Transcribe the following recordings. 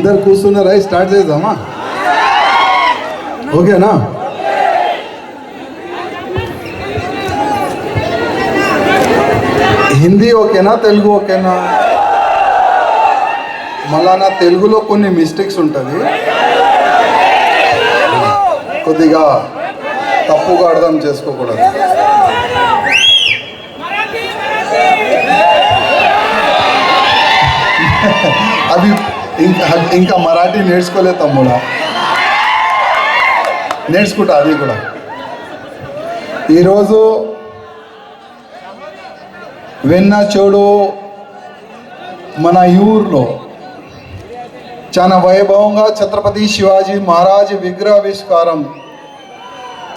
అందరు కూర్చున్నారా? స్టార్ట్ చేద్దామా? ఓకేనా? హిందీ ఓకేనా, తెలుగు ఓకేనా? మళ్ళా నా తెలుగులో కొన్ని మిస్టేక్స్ ఉంటుంది, కొద్దిగా తప్పుగా అర్థం చేసుకోకూడదు. అది ఇంకా మరాఠీ నేర్చుకోలేదు తమ్ముడా, నేర్చుకుంటా అది కూడా. ఈరోజు వెన్న చెడు మన ఊర్లో చాలా వైభవంగా ఛత్రపతి శివాజీ మహారాజ్ విగ్రహావిష్కారం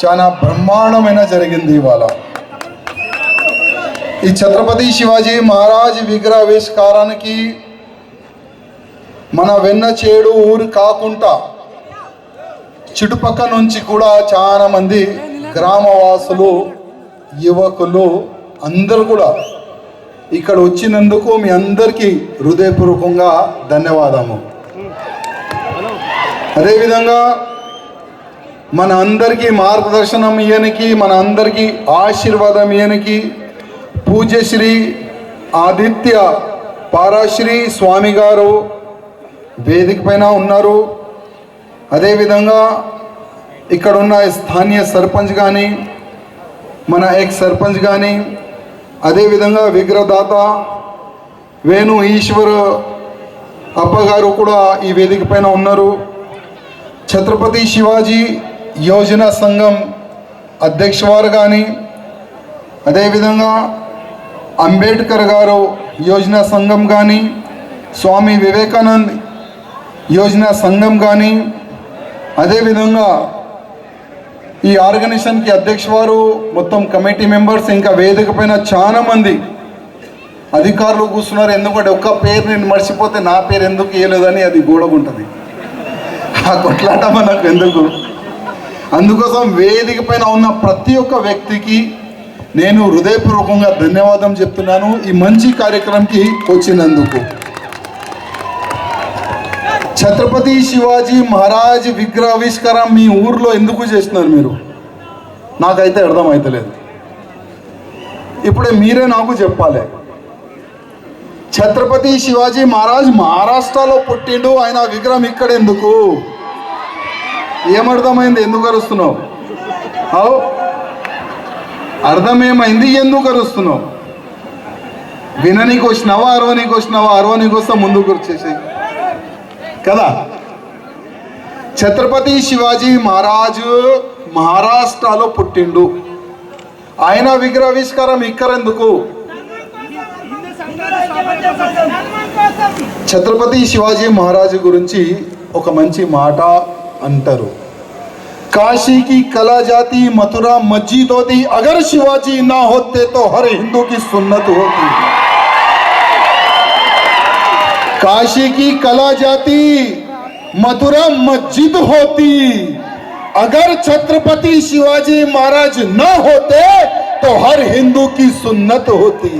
చాలా బ్రహ్మాండమైన జరిగింది ఇవాళ. ఈ ఛత్రపతి శివాజీ మహారాజ్ విగ్రహావిష్కారానికి మన వెన్నచేడు ఊరు కాకుండా చుట్టుపక్కల నుంచి కూడా చాలా మంది గ్రామవాసులు, యువకులు అందరూ కూడా ఇక్కడ వచ్చినందుకు మీ అందరికీ హృదయపూర్వకంగా ధన్యవాదము. అదేవిధంగా మన అందరికీ మార్గదర్శనం ఇయ్యనికి, మన అందరికీ ఆశీర్వాదం ఇయ్యనికి పూజ్యశ్రీ ఆదిత్య పారాశ్రీ స్వామి గారు వేదిక పైన ఉన్నారు. అదేవిధంగా ఇక్కడ ఉన్న స్థానియ సర్పంచ్ కానీ, మన ఎక్స్ సర్పంచ్ కానీ, అదేవిధంగా విగ్రహదాత వేణు ఈశ్వర్ అప్పగారు కూడా ఈ వేదిక పైన ఉన్నారు. ఛత్రపతి శివాజీ యోజన సంఘం అధ్యక్షువారు కానీ, అదేవిధంగా అంబేద్కర్ గారు యోజన సంఘం కానీ, స్వామి వివేకానంద్ యోజన సంఘం కానీ, అదేవిధంగా ఈ ఆర్గనైజేషన్కి అధ్యక్షువారు, మొత్తం కమిటీ మెంబర్స్, ఇంకా వేదిక పైన చాలా మంది అధికారులు కూర్చున్నారు. ఎందుకంటే ఒక్క పేరు నేను మర్చిపోతే నా పేరు ఎందుకు ఇవ్వలేదని అది గోడగుంటుంది, ఆ కొట్లాట మనకు ఎందుకు. అందుకోసం వేదిక పైన ఉన్న ప్రతి ఒక్క వ్యక్తికి నేను హృదయపూర్వకంగా ధన్యవాదం చెప్తున్నాను ఈ మంచి కార్యక్రమంకి వచ్చినందుకు. ఛత్రపతి శివాజీ మహారాజ్ విగ్రహావిష్కారం మీ ఊర్లో ఎందుకు చేస్తున్నారు మీరు? నాకైతే అర్థం అవుతలేదు. ఇప్పుడే మీరే నాకు చెప్పాలి. ఛత్రపతి శివాజీ మహారాజ్ మహారాష్ట్రలో పుట్టిండు, ఆయన విగ్రహం ఇక్కడ ఎందుకు? ఏమర్థమైంది? ఎందుకు అరుస్తున్నావు? అర్థమేమైంది? ఎందుకు అరుస్తున్నావు? విననీకి వచ్చినావా, అరవనీకి వచ్చినావా? అరవనీకి వస్తా ముందుకు వచ్చేసాయి కదా. ఛత్రపతి శివాజీ మహారాజు మహారాష్ట్రలో పుట్టిండు, ఆయన విగ్రహావిష్కారం ఇక్కడ ఎందుకు? ఛత్రపతి శివాజీ మహారాజు గురించి ఒక మంచి మాట అంటారు, काशी की कला जाती मथुरा मस्जिद होती, अगर शिवाजी ना होते तो हर हिंदू की सुन्नत होती. काशी की कला जाती मथुरा मस्जिद होती, अगर छत्रपति शिवाजी महाराज न होते तो हर हिंदू की सुन्नत होती.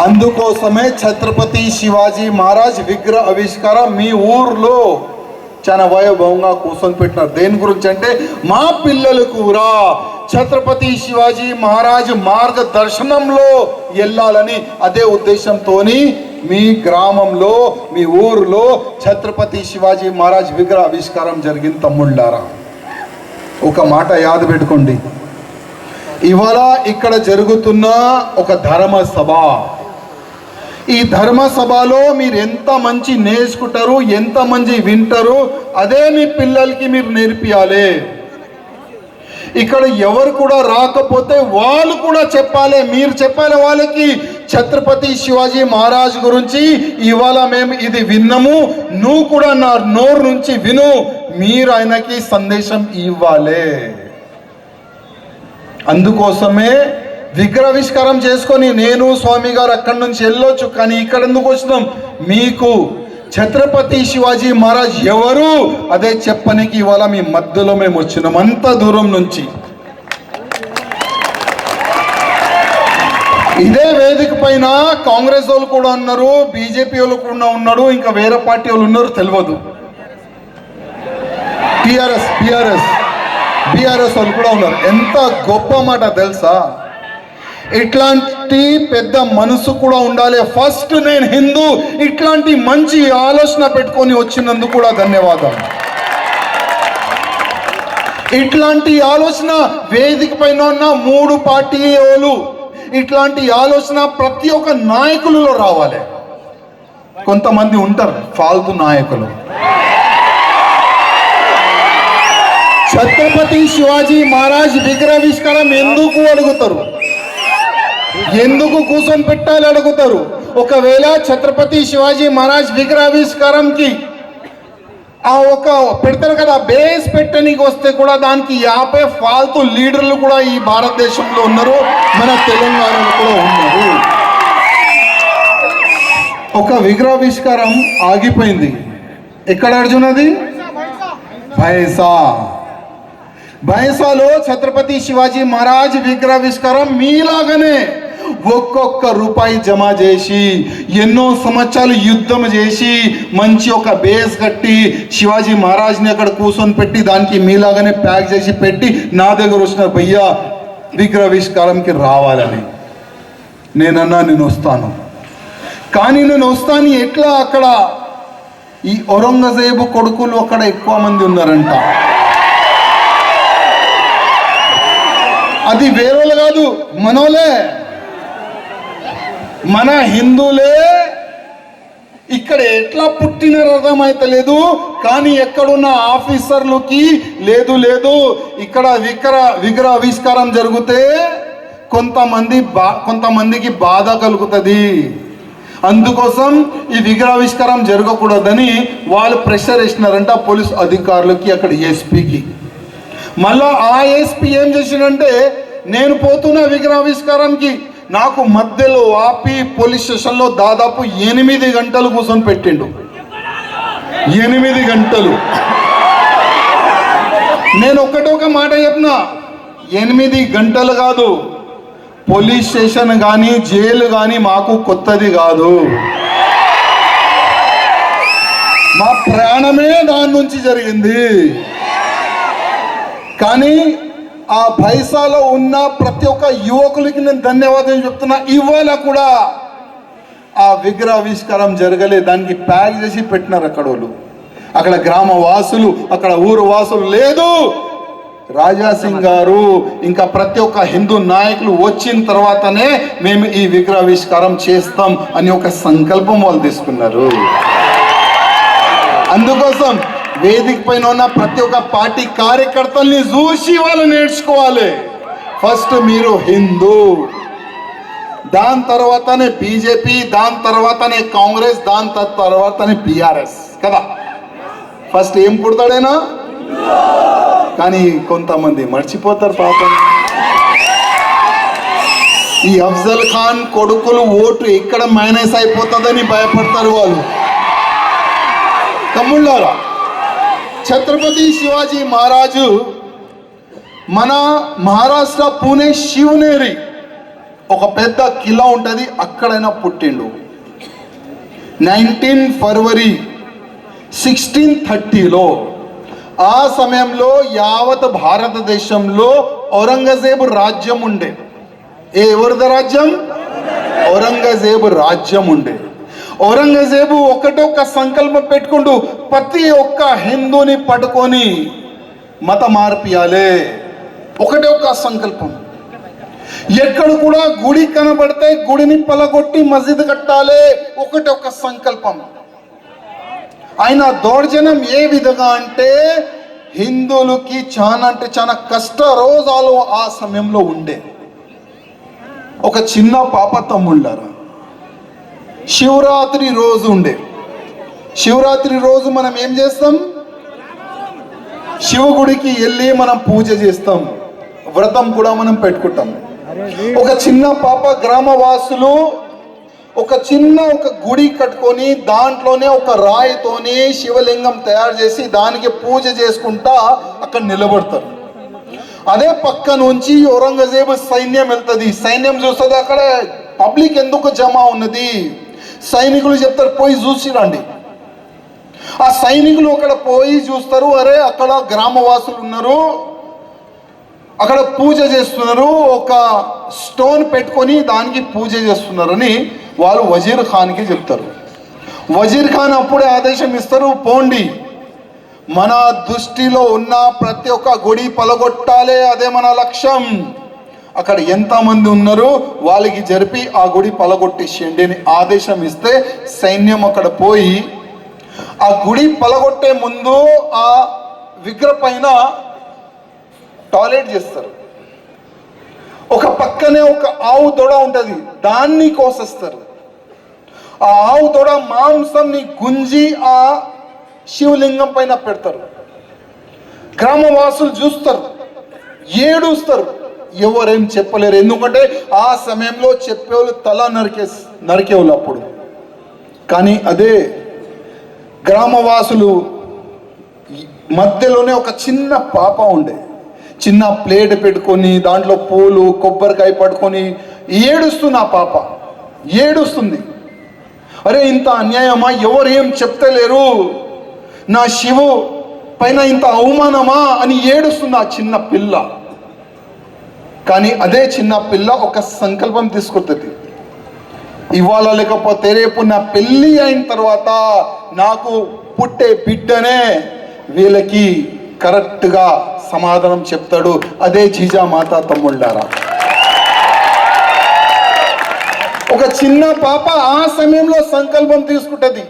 అందుకోసమే ఛత్రపతి శివాజీ మహారాజ్ విగ్రహ ఆవిష్కారం మీ ఊర్లో చాలా వైభవంగా కూర్చొని పెట్టినారు. దేని గురించి అంటే మా పిల్లలు కూడా ఛత్రపతి శివాజీ మహారాజ్ మార్గదర్శనంలో వెళ్ళాలని, అదే ఉద్దేశంతో మీ గ్రామంలో, మీ ఊర్లో ఛత్రపతి శివాజీ మహారాజ్ విగ్రహ ఆవిష్కారం జరిగింది. తమ్ముళ్ళారా, ఒక మాట యాద పెట్టుకోండి, ఇవాళ ఇక్కడ జరుగుతున్న ఒక ధర్మ సభ, ఈ ధర్మ సభలో మీరు ఎంత మంచి నేర్చుకుంటారు, ఎంత మంచి వింటారు, అదే మీ పిల్లలకి మీరు నేర్పియాలి. ఇక్కడ ఎవరు కూడా రాకపోతే వాళ్ళు కూడా చెప్పాలి, మీరు చెప్పాలి వాళ్ళకి, ఛత్రపతి శివాజీ మహారాజ్ గురించి ఇవాళ మేము ఇది విన్నాము, నువ్వు కూడా నా నోరు నుంచి విను, మీరు ఆయనకి సందేశం ఇవ్వాలి. అందుకోసమే విగ్రహావిష్కారం చేసుకొని నేను స్వామి గారు అక్కడి నుంచి వెళ్ళొచ్చు, కానీ ఇక్కడ ఎందుకు వచ్చినాం? మీకు ఛత్రపతి శివాజీ మహారాజ్ ఎవరు అదే చెప్పనికి ఇవాళ మీ మధ్యలో మేము వచ్చినాం, అంత దూరం నుంచి. ఇదే వేదిక పైన కాంగ్రెస్ వాళ్ళు కూడా ఉన్నారు, బీజేపీ వాళ్ళు కూడా ఉన్నాడు, ఇంకా వేరే పార్టీ వాళ్ళు ఉన్నారు తెలియదు. బీఆర్ఎస్ వాళ్ళు కూడా ఉన్నారు. ఎంత గొప్ప మాట తెలుసా? ఇట్లాంటి పెద్ద మనసు కూడా ఉండాలి. ఫస్ట్ నేను హిందూ, ఇట్లాంటి మంచి ఆలోచన పెట్టుకొని వచ్చినందుకు కూడా ధన్యవాదాలు. ఇట్లాంటి ఆలోచన వేదిక పైన ఉన్న 3 పార్టీ వాళ్ళు, ఇట్లాంటి ఆలోచన ప్రతి ఒక్క నాయకులలో రావాలి. కొంతమంది ఉంటారు ఫాల్తు నాయకులు. ఛత్రపతి శివాజీ మహారాజ్ విగ్రహావిష్కారం ఎందుకు అడుగుతారు, ఎందుకు కూర్చొని పెట్టాలి అడుగుతారు. ఒకవేళ ఛత్రపతి శివాజీ మహారాజ్ విగ్రహావిష్కారంకి ఆ ఒక పెడతారు కదా, బేస్ పెట్టడానికి వస్తే కూడా దానికి 50 ఫాల్తు లీడర్లు కూడా ఈ భారతదేశంలో ఉన్నారు, మన తెలంగాణలో కూడా ఉన్నారు. ఒక విగ్రహావిష్కారం ఆగిపోయింది. ఎక్కడ అర్జునది? భైసాలో ఛత్రపతి శివాజీ మహారాజ్ విగ్రహావిష్కారం మీలాగానే ఒక్కొక్క రూపాయి జమ చేసి ఎన్నో సంవత్సరాలు యుద్ధం చేసి మంచి ఒక బేస్ కట్టి శివాజీ మహారాజ్ని అక్కడ కూర్చొని పెట్టి దానికి మీలాగానే ప్యాక్ చేసి పెట్టి నా దగ్గర వచ్చినారు, భయ్యా విగ్రహావిష్కారంకి రావాలని. నేనన్నా నేను వస్తాను, కానీ నేను వస్తాను ఎట్లా? అక్కడ ఈ ఔరంగజేబు కొడుకులు అక్కడ ఎక్కువ మంది ఉన్నారంట. అది వేరేలు కాదు, మనోలే, మన హిందువులే. ఇక్కడ ఎట్లా పుట్టినారో అర్థమైతలేదు, కానీ ఎక్కడున్న ఆఫీసర్లకి లేదు ఇక్కడ విగ్రహావిష్కారం జరిగితే కొంతమందికి బాధ కలుగుతుంది. అందుకోసం ఈ విగ్రహావిష్కారం జరగకూడదని వాళ్ళు ప్రెషర్ వేసినారంట పోలీస్ అధికారులకి, అక్కడ ఎస్పీకి. మళ్ళా ఆ ఎస్పీ ఏం చేసిండంటే, నేను పోతున్న విగ్రహావిష్కారానికి నాకు మధ్యలో ఆపి పోలీస్ స్టేషన్లో దాదాపు 8 గంటలు కూర్చొని పెట్టిండు. 8 గంటలు. నేను ఒక మాట చెప్పిన, 8 గంటలు కాదు, పోలీస్ స్టేషన్ కానీ జైలు కానీ మాకు కొత్తది కాదు. మా ప్రాణమే దాని నుంచి జరిగింది. కానీ ఆ భైసాలో ఉన్న ప్రతి ఒక్క యువకులకి నేను ధన్యవాదాలు చెప్తున్నా. ఇవాళ కూడా ఆ విగ్రహావిష్కారం జరగలే, దానికి ప్యాక్ చేసి పెట్టినారు అక్కడ వాళ్ళు. అక్కడ గ్రామ వాసులు, అక్కడ ఊరు వాసులు లేదు. రాజాసింగ్ గారు ఇంకా ప్రతి ఒక్క హిందూ నాయకులు వచ్చిన తర్వాతనే మేము ఈ విగ్రహావిష్కారం చేస్తాం అని ఒక సంకల్పం వాళ్ళు తీసుకున్నారు. అందుకోసం వేదిక పైన ఉన్న ప్రతి ఒక్క పార్టీ కార్యకర్తల్ని చూసి వాళ్ళు నేర్చుకోవాలి. ఫస్ట్ మీరు హిందూ, దాని తర్వాతనే బీజేపీ, దాని తర్వాతనే కాంగ్రెస్, దాని తర్వాతనే బీఆర్ఎస్ కదా. ఫస్ట్ ఏం పుడతాడేనా? కానీ కొంతమంది మర్చిపోతారు పాపం. ఈ అఫ్జల్ ఖాన్ కొడుకులు ఓటు ఎక్కడ మైనస్ అయిపోతుందని భయపడతారు వాళ్ళు. తమ్ముళ్ళారా, ఛత్రపతి శివాజీ మహారాజు మన మహారాష్ట్ర పూణే శివనేరి ఒక పెద్ద కిలా ఉంటుంది, అక్కడైనా పుట్టిండు. 19 ఫిబ్రవరి 1630లో. ఆ సమయంలో యావత్ భారతదేశంలో ఔరంగజేబు రాజ్యం ఉండే. ఎవరిది రాజ్యం? ఔరంగజేబు రాజ్యం ఉండే. ఔరంగజేబు ఒకటొక్క సంకల్పం పెట్టుకుంటూ ప్రతి ఒక్క హిందూని పట్టుకొని మత మార్పియాలే. ఒకటే ఒక సంకల్పం. ఎక్కడ కూడా గుడి కనబడితే గుడిని పలగొట్టి మస్జిద్ కట్టాలి. ఒకటే ఒక సంకల్పం. ఆయన దౌర్జన్యం ఏ విధంగా అంటే హిందువులకి చాలా కష్ట రోజాలు ఆ సమయంలో ఉండే. ఒక చిన్న పాప తమ్ముళ్ళారా, శివరాత్రి రోజు ఉండే. శివరాత్రి రోజు మనం ఏం చేస్తాం? శివ గుడికి వెళ్ళి మనం పూజ చేస్తాం, వ్రతం కూడా మనం పెట్టుకుంటాం. ఒక చిన్న పాప గ్రామవాసులు ఒక గుడి కట్టుకొని దాంట్లోనే ఒక రాయితోని శివలింగం తయారు చేసి దానికి పూజ చేసుకుంటా అక్కడ నిలబడతారు. అదే పక్క నుంచి ఔరంగజేబు సైన్యం వెళ్తుంది. సైన్యం చూస్తుంది, అక్కడ పబ్లిక్ ఎందుకు జమ ఉన్నది? సైనికులు చెప్తారు పోయి చూసిరండి. ఆ సైనికులు అక్కడ పోయి చూస్తారు, అరే అక్కడ గ్రామవాసులు ఉన్నారు, అక్కడ పూజ చేస్తున్నారు, ఒక స్టోన్ పెట్టుకొని దానికి పూజ చేస్తున్నారని వాళ్ళు వజీర్ ఖాన్కి చెప్తారు. వజీర్ ఖాన్ అప్పుడే ఆదేశం ఇస్తారు, పోండి, మన దృష్టిలో ఉన్న ప్రతి ఒక్క గుడి పలగొట్టాలి, అదే మన లక్ష్యం. అక్కడ ఎంతమంది ఉన్నారు వాళ్ళకి జరిపి ఆ గుడి పలగొట్టేసేయండి అని ఆదేశం ఇస్తే సైన్యం అక్కడ పోయి ఆ గుడి పలగొట్టే ముందు ఆ విగ్రహ పైన టాయిలెట్ చేస్తారు. ఒక పక్కనే ఒక ఆవు దొడ ఉంటుంది, దాన్ని కోసేస్తారు. ఆ ఆవు దొడ మాంసాన్ని గుంజి ఆ శివలింగం పైన పెడతారు. గ్రామవాసులు చూస్తారు, ఏడుస్తారు, ఎవరేం చెప్పలేరు. ఎందుకంటే ఆ సమయంలో చెప్పేవాళ్ళు తల నరికేవాళ్ళు అప్పుడు. కానీ అదే గ్రామవాసులు మధ్యలోనే ఒక చిన్న పాప ఉండే, చిన్న ప్లేట్ పెట్టుకొని దాంట్లో పూలు కొబ్బరికాయ పట్టుకొని ఏడుస్తుంది. ఆ పాప ఏడుస్తుంది, అరే ఇంత అన్యాయమా, ఎవరు ఏం చెప్తలేరు, నా శివు పైన ఇంత అవమానమా అని ఏడుస్తుంది ఆ చిన్న పిల్ల. కానీ అదే చిన్న పిల్ల ఒక సంకల్పం తీసుకుంటుంది, ఇవాళ లేకపోతే రేపు నా పెళ్ళి అయిన తర్వాత నాకు పుట్టే బిడ్డనే వీళ్ళకి కరెక్ట్గా సమాధానం చెప్తాడు. అదే జీజామాత తమ్ముళ్ళారా. ఒక చిన్న పాప ఆ సమయంలో సంకల్పం తీసుకుంటుంది,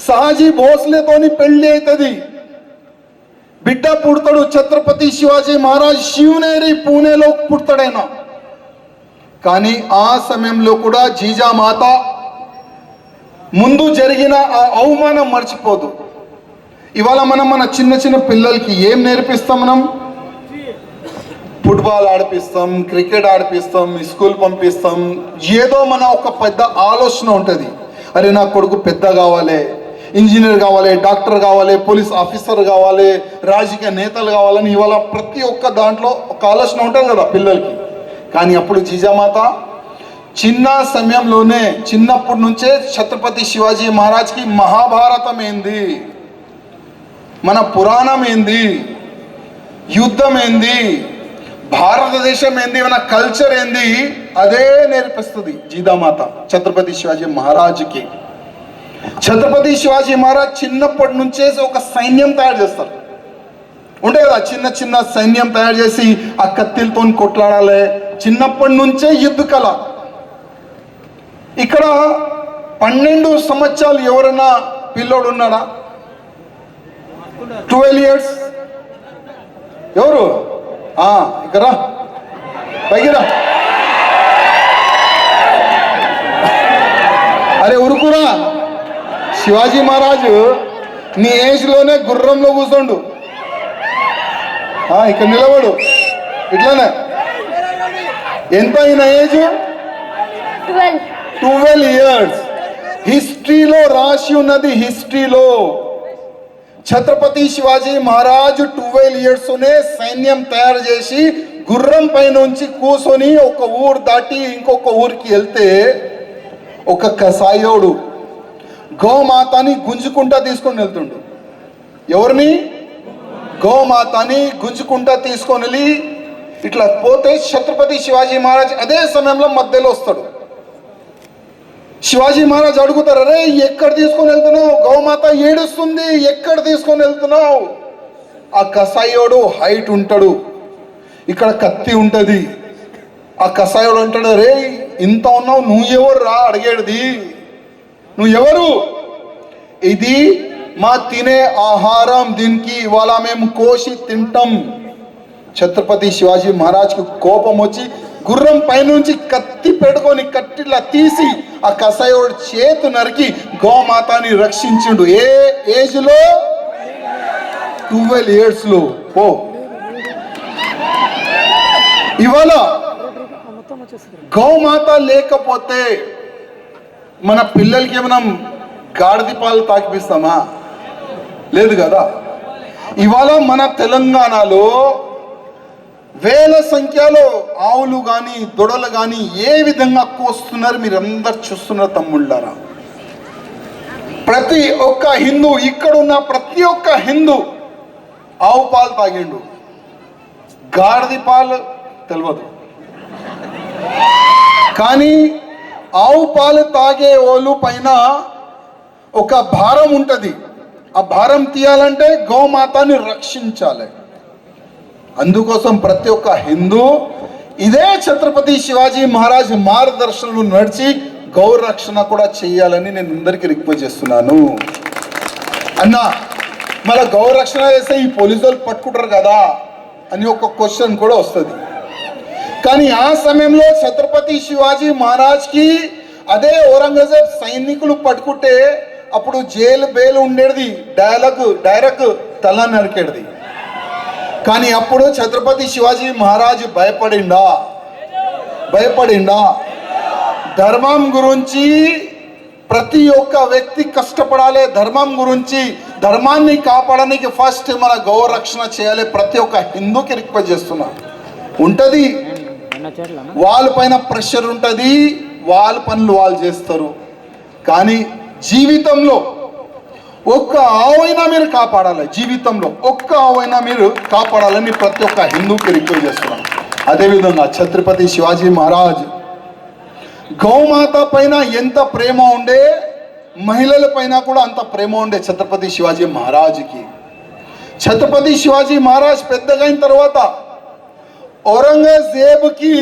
సహాజీ భోస్లేతోని పెళ్లి అవుతుంది, బిడ్డ పుడతాడు. ఛత్రపతి శివాజీ మహారాజ్ శివనేరి పూణేలో పుడతాడైనా. కానీ ఆ సమయంలో కూడా జీజామాత ముందు జరిగిన ఆ అవమానం మర్చిపోదు. ఇవాళ మనం మన చిన్న చిన్న పిల్లలకి ఏం నేర్పిస్తాం? మనం ఫుట్బాల్ ఆడిపిస్తాం, క్రికెట్ ఆడిపిస్తాం, స్కూల్ పంపిస్తాం. ఏదో మన ఒక పెద్ద ఆలోచన ఉంటుంది, అరే నా కొడుకు పెద్ద కావాలి, ఇంజనీర్ కావాలి, డాక్టర్ కావాలి, పోలీస్ ఆఫీసర్ కావాలి, రాజకీయ నేతలు కావాలని ఇవాళ ప్రతి ఒక్క దాంట్లో ఒక ఆలోచన ఉంటుంది కదా పిల్లలకి. కానీ అప్పుడు జీజామాత చిన్న సమయంలోనే చిన్నప్పటి నుంచే ఛత్రపతి శివాజీ మహారాజ్కి మహాభారతం ఏంది, మన పురాణం ఏంది, యుద్ధం ఏంది, భారతదేశం ఏంది, మన కల్చర్ ఏంది, అదే నేర్పిస్తుంది జీజామాత ఛత్రపతి శివాజీ మహారాజ్కి. ఛత్రపతి శివాజీ మహారాజ్ చిన్నప్పటి నుంచే ఒక సైన్యం తయారు చేస్తారు. ఉంటే కదా చిన్న చిన్న సైన్యం తయారు చేసి ఆ కత్తిలతో కొట్లాడాలి, చిన్నప్పటి నుంచే యుద్ధ కళ. ఇక్కడ 12 సంవత్సరాలు ఎవరైనా పిల్లోడు ఉన్నాడా? 12 years ఎవరు? ఇక్కడ పైకిరా, అరే ఉరుకురా. శివాజీ మహారాజు నీ ఏజ్లోనే గుర్రంలో కూర్చోండు, ఇక్కడ నిలబడు, ఇట్లానే. ఎంత అయిన ఏజ్? 12 years. హిస్టరీలో రాసి ఉన్నది, హిస్టరీలో ఛత్రపతి శివాజీ మహారాజ్ 12 years సైన్యం తయారు చేసి గుర్రం పై నుంచి కూర్చొని ఒక ఊరు దాటి ఇంకొక ఊరికి వెళ్తే ఒక కసాయోడు గోమాతని గుంజుకుంటా తీసుకొని వెళ్తుండు. ఎవరిని? గోమాతని గుంజుకుంటా తీసుకొని వెళ్ళి ఇట్లా పోతే ఛత్రపతి శివాజీ మహారాజ్ అదే సమయంలో మధ్యలో వస్తాడు. శివాజీ మహారాజ్ అడుగుతారు, అరే ఎక్కడ తీసుకొని వెళ్తున్నావు, గోమాత ఏడుస్తుంది, ఎక్కడ తీసుకొని వెళ్తున్నావు? ఆ కసాయోడు హైట్ ఉంటాడు, ఇక్కడ కత్తి ఉంటుంది. ఆ కసాయోడు అంటాడు, అరే ఇంత ఉన్నావు, నువ్వు ఎవరు రా అడిగేది, నువ్వు ఎవరు? ఇది మా తినే ఆహారం, దీనికి ఇవాళ మేము కోసి తింటాం. ఛత్రపతి శివాజీ మహారాజ్కి కోపం వచ్చి గుర్రం పైనుంచి కత్తి పెట్టుకొని కట్టిలా తీసి ఆ కసాయోడు చేతు నరికి గోమాతని రక్షించిండు. ఏ ఏజ్లో? 12 years. పో. ఇవాళ గోమాత లేకపోతే మన పిల్లలకి మనం గాడిద పాలు తాకిపిస్తామా? లేదు కదా. ఇవాళ మన తెలంగాణలో వేల సంఖ్యలో ఆవులు కానీ దొడలు కానీ ఏ విధంగా కోస్తున్నారు మీరందరు చూస్తున్నారు తమ్ముళ్ళారా. ప్రతి ఒక్క హిందూ, ఇక్కడున్న ప్రతి ఒక్క హిందూ ఆవు పాలు తాగిండు, గాడిద పాలు తెలియదు. కానీ ఆవు పాలు తాగే వాళ్ళు పైన ఒక భారం ఉంటుంది. ఆ భారం తీయాలంటే గోమాతని రక్షించాలి. అందుకోసం ప్రతి ఒక్క హిందూ ఇదే ఛత్రపతి శివాజీ మహారాజ్ మార్గదర్శనంలో నడిచి గౌ రక్షణ కూడా చేయాలని నేను అందరికీ రిక్వెస్ట్ చేస్తున్నాను. అన్న మళ్ళీ గౌ రక్షణ చేస్తే ఈ పోలీసు వాళ్ళు పట్టుకుంటారు కదా అని ఒక క్వశ్చన్ కూడా వస్తుంది. కానీ ఆ సమయంలో ఛత్రపతి శివాజీ మహారాజ్కి అదే ఔరంగజేబ్ సైనికులు పట్టుకుంటే అప్పుడు జైలు బెయిల్ ఉండేది, డైరెక్ట్ తల నరికేది. కానీ అప్పుడు ఛత్రపతి శివాజీ మహారాజ్ భయపడిండా? ధర్మం గురించి ప్రతి ఒక్క వ్యక్తి కష్టపడాలి. ధర్మం గురించి, ధర్మాన్ని కాపాడడానికి ఫస్ట్ మన గౌ రక్షణ చేయాలి. ప్రతి ఒక్క హిందూకి రిక్వెస్ట్ చేస్తున్నా. ఉంటుంది వాళ్ళ పైన ప్రెషర్ ఉంటుంది, వాళ్ళ పనులు వాళ్ళు చేస్తారు. కానీ జీవితంలో ఒక్క ఆవైనా మీరు కాపాడాలి. జీవితంలో ఒక్క ఆవైనా మీరు కాపాడాలని ప్రతి ఒక్క హిందూకి రిక్వెస్ట్ చేస్తున్నాను. అదేవిధంగా ఛత్రపతి శివాజీ మహారాజ్ గౌమాత పైన ఎంత ప్రేమ ఉండే, మహిళల పైన కూడా అంత ప్రేమ ఉండే ఛత్రపతి శివాజీ మహారాజ్కి. ఛత్రపతి శివాజీ మహారాజ్ పెద్దగైన తర్వాత ఔరంగజేబుకి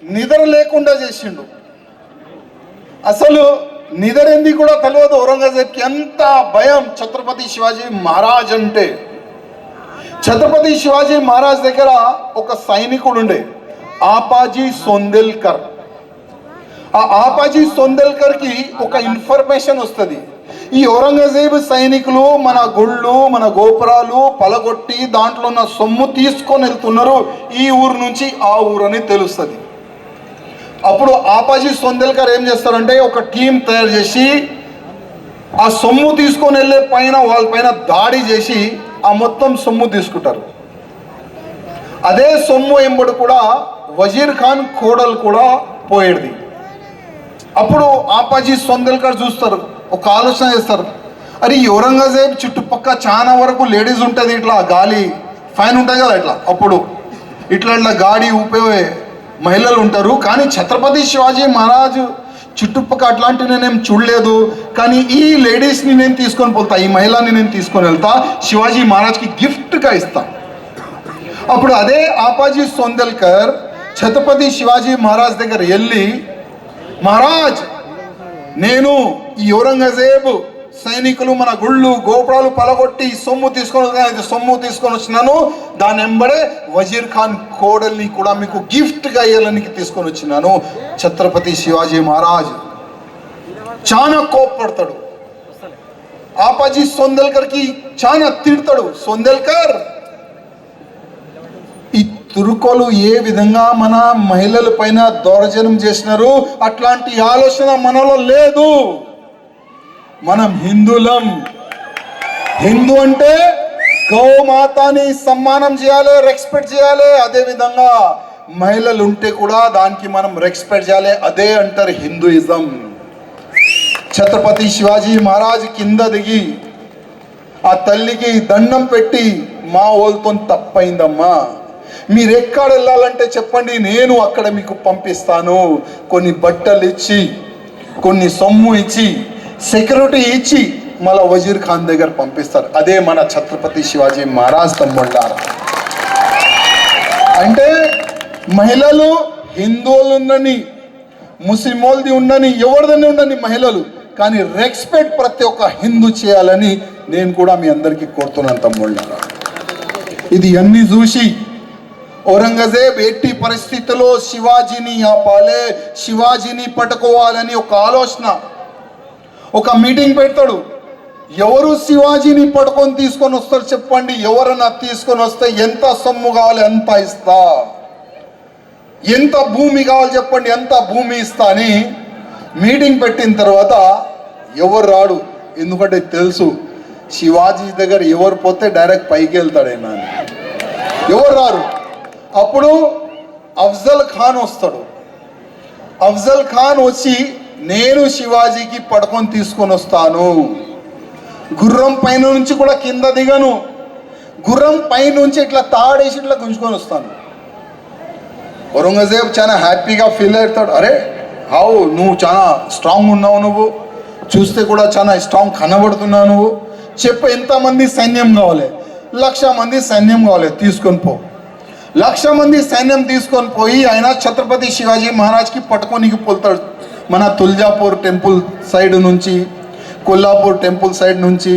నిద్ర లేకుండా చేసిండు. అసలు నిద్రేంది కూడా తెలియదు ఔరంగజేబ్కి. ఎంత భయం ఛత్రపతి శివాజీ మహారాజ్ అంటే. ఛత్రపతి శివాజీ మహారాజ్ దగ్గర ఒక సైనికుడు ఉండే, ఆపాజీ సోందెల్కర్. ఆ ఆపాజీ సోందెల్కర్కి ఒక ఇన్ఫర్మేషన్ వస్తుంది, ఈ ఔరంగజేబు సైనికులు మన గుళ్ళు మన గోపురాలు పలగొట్టి దాంట్లో ఉన్న సొమ్ము తీసుకొని వెళ్తున్నారు ఈ ఊరు నుంచి ఆ ఊరు అని తెలుస్తుంది. అప్పుడు ఆపాజీ సోందెల్కర్ ఏం చేస్తారంటే ఒక టీం తయారు చేసి ఆ సొమ్ము తీసుకొని వెళ్ళే పైన వాళ్ళపైన దాడి చేసి ఆ మొత్తం సొమ్ము తీసుకుంటారు. అదే సొమ్ము ఎంబడి కూడా వజీర్ ఖాన్ కోడలు కూడా పోయేది. అప్పుడు ఆపాజీ సోందెల్కర్ చూస్తారు, ఒక ఆలోచన చేస్తారు, అరే ఈ ఔరంగజేబ్ చుట్టుపక్క చాలా వరకు లేడీస్ ఉంటుంది, ఇట్లా గాలి ఫ్యాన్ ఉంటుంది కదా ఇట్లా, అప్పుడు ఇట్లా గాడి ఊపే మహిళలు ఉంటారు. కానీ ఛత్రపతి శివాజీ మహారాజ్ చుట్టుపక్క అట్లాంటివి నేనేం చూడలేదు. కానీ ఈ లేడీస్ని నేను తీసుకొని పోతా, ఈ మహిళని నేను తీసుకొని వెళ్తా, శివాజీ మహారాజ్కి గిఫ్ట్గా ఇస్తా. అప్పుడు అదే ఆపాజీ సోందెల్కర్ ఛత్రపతి శివాజీ మహారాజ్ దగ్గర వెళ్ళి, మహారాజ్ నేను ఈ ఔరంగజేబు సైనికులు మన గుళ్ళు గోపురాలు పలగొట్టి సొమ్ము తీసుకొని వచ్చినాను, దాని వెంబడే వజీర్ ఖాన్ కోడల్ని కూడా మీకు గిఫ్ట్గా ఇవ్వాలని తీసుకొని వచ్చినాను. ఛత్రపతి శివాజీ మహారాజ్ చాలా కోప్పడతాడు, ఆపాజీ సోందెల్కర్కి చాలా తిడతాడు. సోందెల్కర్, ఈ తుర్కోలు ఏ విధంగా మన మహిళల పైన దౌర్జన్యం చేసినారు, అట్లాంటి ఆలోచన మనలో లేదు. మనం హిందువులం. హిందూ అంటే గౌమాతని సమ్మానం చేయాలి, రెస్పెక్ట్ చేయాలి. అదేవిధంగా మహిళలు ఉంటే కూడా దానికి మనం రెస్పెక్ట్ చేయాలి. అదే అంటారు హిందూయిజం. ఛత్రపతి శివాజీ మహారాజ్ కింద దిగి ఆ తల్లికి దండం పెట్టి, మా వాళ్ళతో తప్పైందమ్మా, మీరు ఎక్కడ వెళ్ళాలంటే చెప్పండి, నేను అక్కడ మీకు పంపిస్తాను. కొన్ని బట్టలు ఇచ్చి, కొన్ని సొమ్ము ఇచ్చి, సెక్యూరిటీ ఇచ్చి మళ్ళీ వజీర్ ఖాన్ దగ్గర పంపిస్తారు. అదే మన ఛత్రపతి శివాజీ మహారాజ్ తమ్ముళ్ళారా. అంటే మహిళలు హిందువులు ఉండని, ముస్లిం వాళ్ళది ఉండని, ఎవరిదని ఉండని మహిళలు, కానీ రెస్పెక్ట్ ప్రతి ఒక్క హిందూ చేయాలని నేను కూడా మీ అందరికీ కోరుతున్నాను తమ్ముళ్ళారా. ఇది అన్ని చూసి ఔరంగజేబ్ ఎట్టి పరిస్థితుల్లో శివాజీని ఆపాలి, శివాజీని పట్టుకోవాలని ఒక ఆలోచన, ఒక మీటింగ్ పెడతాడు. ఎవరు శివాజీని పట్టుకొని తీసుకొని వస్తారు చెప్పండి, ఎవరన్నా తీసుకొని వస్తే ఎంత సొమ్ము కావాలి అంత ఇస్తా, ఎంత భూమి కావాలి చెప్పండి ఎంత భూమి ఇస్తా అని మీటింగ్ పెట్టిన తర్వాత ఎవరు రాడు. ఎందుకంటే తెలుసు శివాజీ దగ్గర ఎవరు పోతే డైరెక్ట్ పైకి వెళ్తాడైనా, ఎవరు రారు. అప్పుడు అఫ్జల్ ఖాన్ వస్తాడు. అఫ్జల్ ఖాన్ వచ్చి నేను శివాజీకి పడుకొని తీసుకొని వస్తాను, గుర్రం పైన నుంచి కూడా కింద దిగను, గుర్రం పైన నుంచి ఇట్లా తాడేసి ఇట్లా గుంజుకొని వస్తాను. ఔరంగజేబ్ చాలా హ్యాపీగా ఫీల్ అవుతాడు. అరే హావు నువ్వు చాలా స్ట్రాంగ్ ఉన్నావు, నువ్వు చూస్తే కూడా చాలా స్ట్రాంగ్ కనబడుతున్నావు, నువ్వు చెప్పు ఎంతమంది సైన్యం కావాలి? 1,00,000 మంది సైన్యం కావాలి, తీసుకొని పో. 1,00,000 మంది సైన్యం తీసుకొని పోయి ఆయన ఛత్రపతి శివాజీ మహారాజ్కి పట్టుకోనికి పోతాడు. మన తుల్జాపూర్ టెంపుల్ సైడ్ నుంచి, కొల్లాపూర్ టెంపుల్ సైడ్ నుంచి,